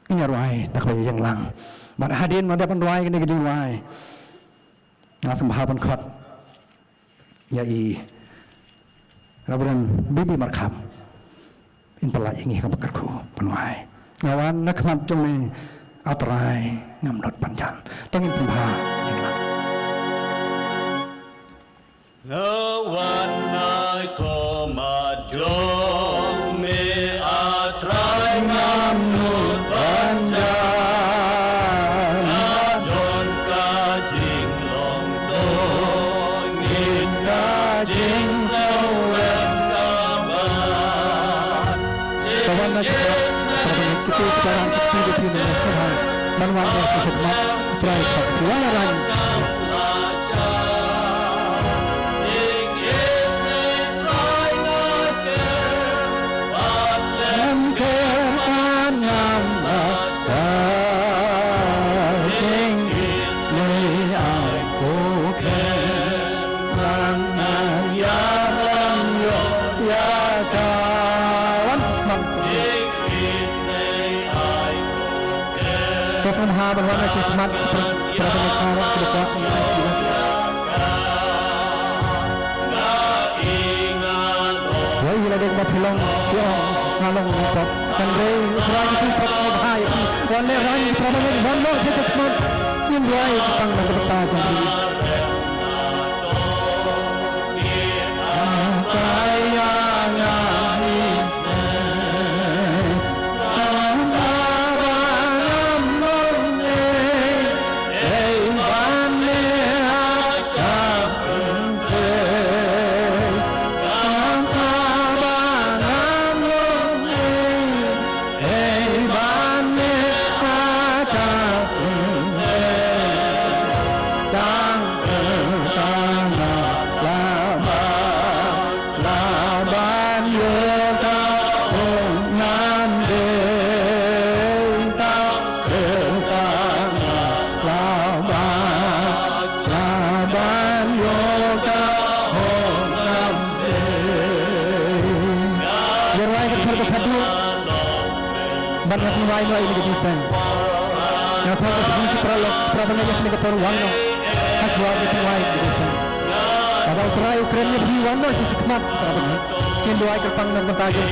In your way, the way young lang. But I didn't know that on Wagon, again, why. Nothing happened cut. Yai Reverend Bibi Markham Impelai ingi kabakarku penuai ngawan nakmat jome atrai ngamdot panjang tengin sembah inglah ngawan nai koma jome atrai ngamdot panjang adon kajing long Jing sâu lên kabar Jing is kita sekarang kita di sini manwan yang sesemat try keluaran Jing is try again but anam asa Jing is may I go Bahwa semat perasaan kita Wah, ini ada yang bilang, ngalong ngalong, kan rey, orang itu perlu bahaya. Wanita orang itu perlu wanita dia cepat, ini dia yang bertanya jadi. Banyak mulai ini kebiasaan. Yang kalau kita perlu kita perlu wanita, asal kita mulai kebiasaan. Kalau terakhir Ukraina beri wanita sih cepat perlu. Yang doa kerpang dan mentajam.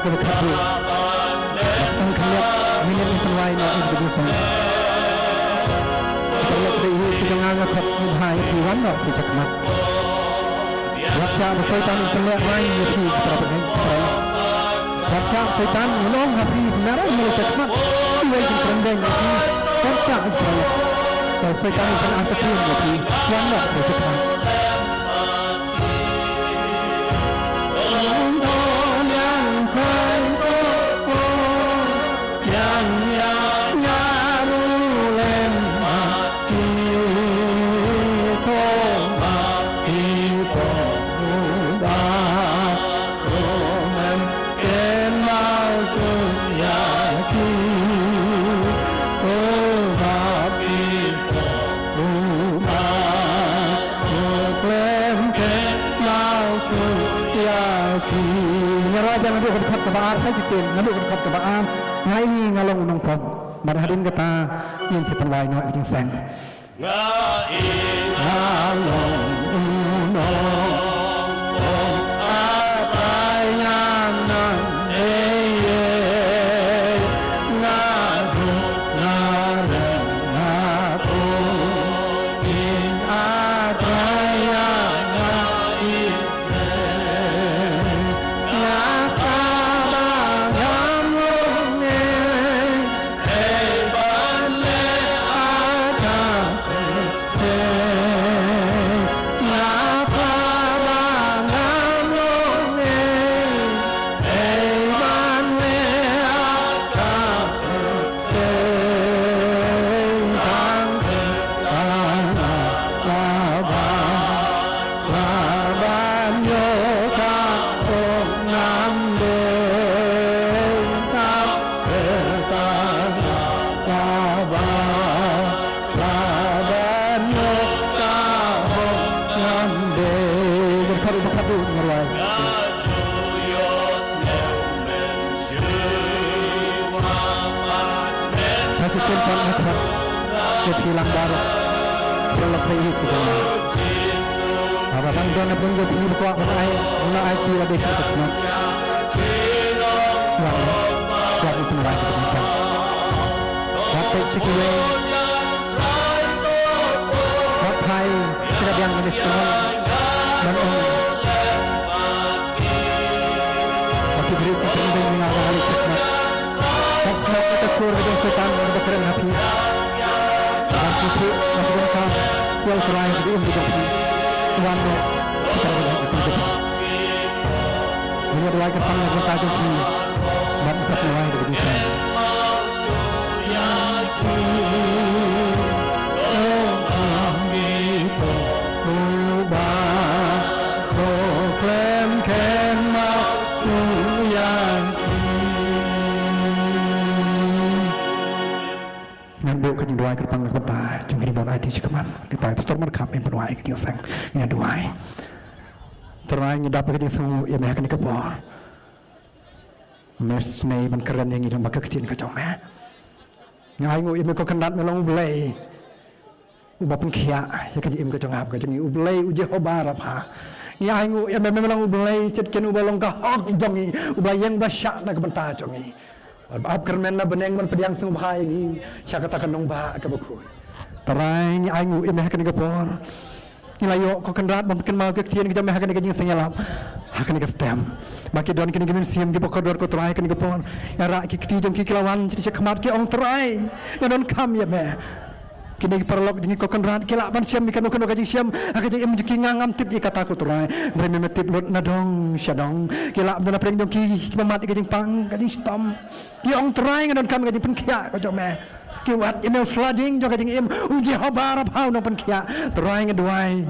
Kita dulu. Ang kaliat minit ng lain na ibigay. Kaliat dahil pinangangakat ng bahay iwan na si Chakmat. Raksa masaitan ng kaliat lain na si Chakmat. Raksa masaitan ng hapi meron ng Chakmat. Iway ng trendeng na si Raksa ang kaliat. Masaitan ng kaliat na si iwan na si Chakmat. Jangan lupa berkat kebaar saja sih, jangan lupa berkat kebaar. ngai ngalong nong pom bar hadin kata yang ti panwai no jing sang ngalong nong hilang baru berlepai itu apa bang dona pun jadi kuat menai menai tiada dekat sekmat kuat itu menai itu bisa dapat cikgu dapat tidak yang ini semua dan bagi berita penting mengalah hari sekmat sekmat kita suruh dengan setan berkeren hati Putri Masyarakat yang terakhir di Indonesia Tuhan kita berdoa ini adalah kepanjangan yang tajam ini dan bisa mulai dari desa Kajing doai kerpang kota jengkiri bon IT cekaman kita pastor merkap yang berdoai kajing sang nya doai terai nyedap kajing semua ia meh kani kepor mes nei man keren yang ilang bakak sin kacau meh ngai ngo ia ko kendat melong blai uba pun kia ya kajing im kacau ngap kajing ublai uje hobar apa ngai ngo ia melong ublai cet ken uba long ka hok jongi uba yang basyak na kebenta jongi Ab kermen na beneng man pediang sung bahai ni siya katakan nong ba ka bakroy tarai ni aingu imeh kan gapor nilayo ko kanrat man kan mau ke tien kita meh kan gajing senyalam hakan ka stem baki don kini gimin siam gi bokodor ko tarai kan gapor ya ra ki kti jong ki kilawan ci khamat ki ong tarai ya don kam ya meh kini perlok jingi ko kanrat kila ban siam ikan kan gajing siam akaje im ki ngangam tip ikata ko tarai breme metip lot na dong syadong kila ban preng dong ki mamat gajing pang gajing stom ki ong tarai ngadon kam gajing pen kia ko jome ki wat email sliding jo gajing im uji hobar hau nong pen kia tarai ngadoi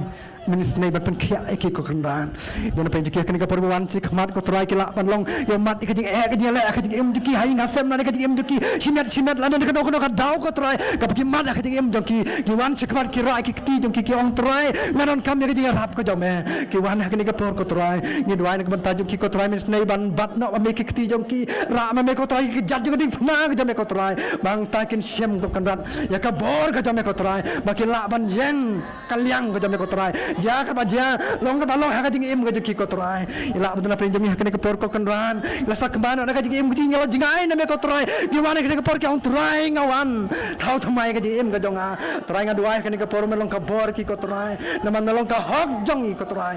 minis nei ban pen kia ki ko kanran don pen ki kan ka perbuan si khamat ko tarai kila ban long yo mat gajing gajing le gajing im ki hai ngasem na gajing im ki simet lan ka dok dau ko tarai ka ki mat gajing im ki wan si khamat ki ra ki ti jong ki ong tarai ngadon kam gajing rap ko jome ki wan hakni ka por ko tarai ni doi na ban tajum ki ko tarai minis nei ban bat no me ki ti jong ki ra me ko tarai ki jat jong ding phna ka jome ko tarai bang takin siam ko kanran ya ka bor ka jome ko tarai baki la ban yen kalyang ka jome ko tarai ja ka ba ja long ka balong ha ka jing im ka ki ko tarai ila badna pen jami hakni ka por ko kanran la sak ban na ka jing im ki ngalo jingai na me ko tarai ki wan ka por ki on tarai ngawan thau thamai ka jing im ka jonga tarai nga duai hakni ka por me long ka bor ki ko tarai na man me long ka hok jong ki ko tarai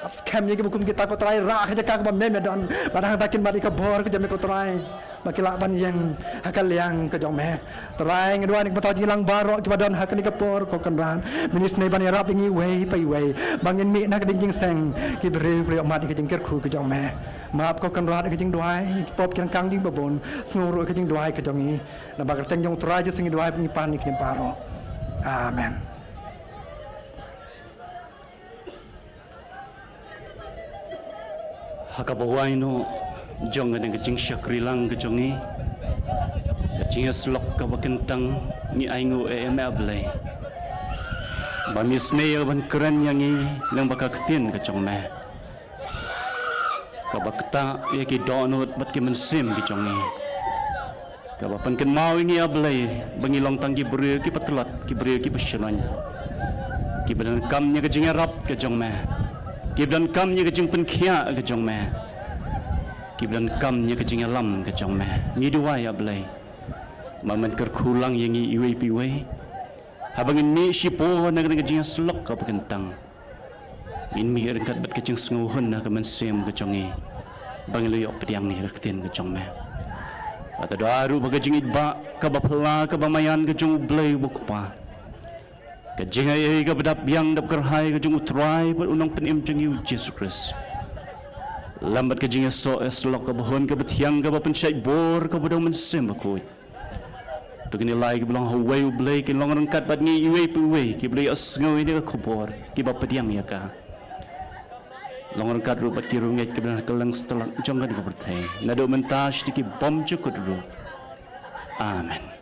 scam ye bukum kita ko tarai ra ka ka ba me don badang takin ba ka bor ka jame ko tarai bakila ban yang hakal yang ka jong me tarai ngdua nik patau jilang baro ki badon hakani ka por ko kanran minis nei ban rap ngi wei pai wei bangin mi na ka ding jing seng ki bre bre ma di ka jing ker khu ka jong me maap ko kanran ka jing duai pop kang kang jing babon snuru ka jing duai ka jong ni na bakal teng jong tarai ju sing duai ni pan ni ki paro amen hakabawai no jong ngadeng kecing syakrilang kejongi kecing slok ka bakentang ni aingu emable bamis ne ban keren yangi lang bakaktin kecong me ka bakta ye ki donut bat ki mensim kejongi Kapan kan mau ini ablay bangilong tangki beri ki patlat ki beri ki pasyanan. Ki badan kamnya ke jing Arab ke jong me. Ki badan kamnya ke jing penkia ke jong me. Ki badan kamnya ke jing alam ke jong me. Ni dua ya ablay. Maman kerkulang yang iwe piwe. Habangin mi sipo na ke jing slok ka pakentang. In mi rengkat bat ke jing senguhun na ke mensem ke jongi. Bangiluyok pediang ni ke tin ke jong me. Atau daru bagajing idba kabapla kabamayan kajung blay bukpa kajing ay kabadap yang dap kerhai kajung utrai per unang penim jeng Yesus Kristus lambat kajing so eslok kabahon kabatiang kabapensyai bor kabadang mensem bakoy tu kini lai kablang hawai blay kinlong rengkat bat ngi iwe piwe ki blay asngaw ini kabor ki bapadiang ya ka Longan kat rupat ki runget ke benar kelang setelah jangan kau bertanya. Nado mentas di ki bom cukup dulu. Amin.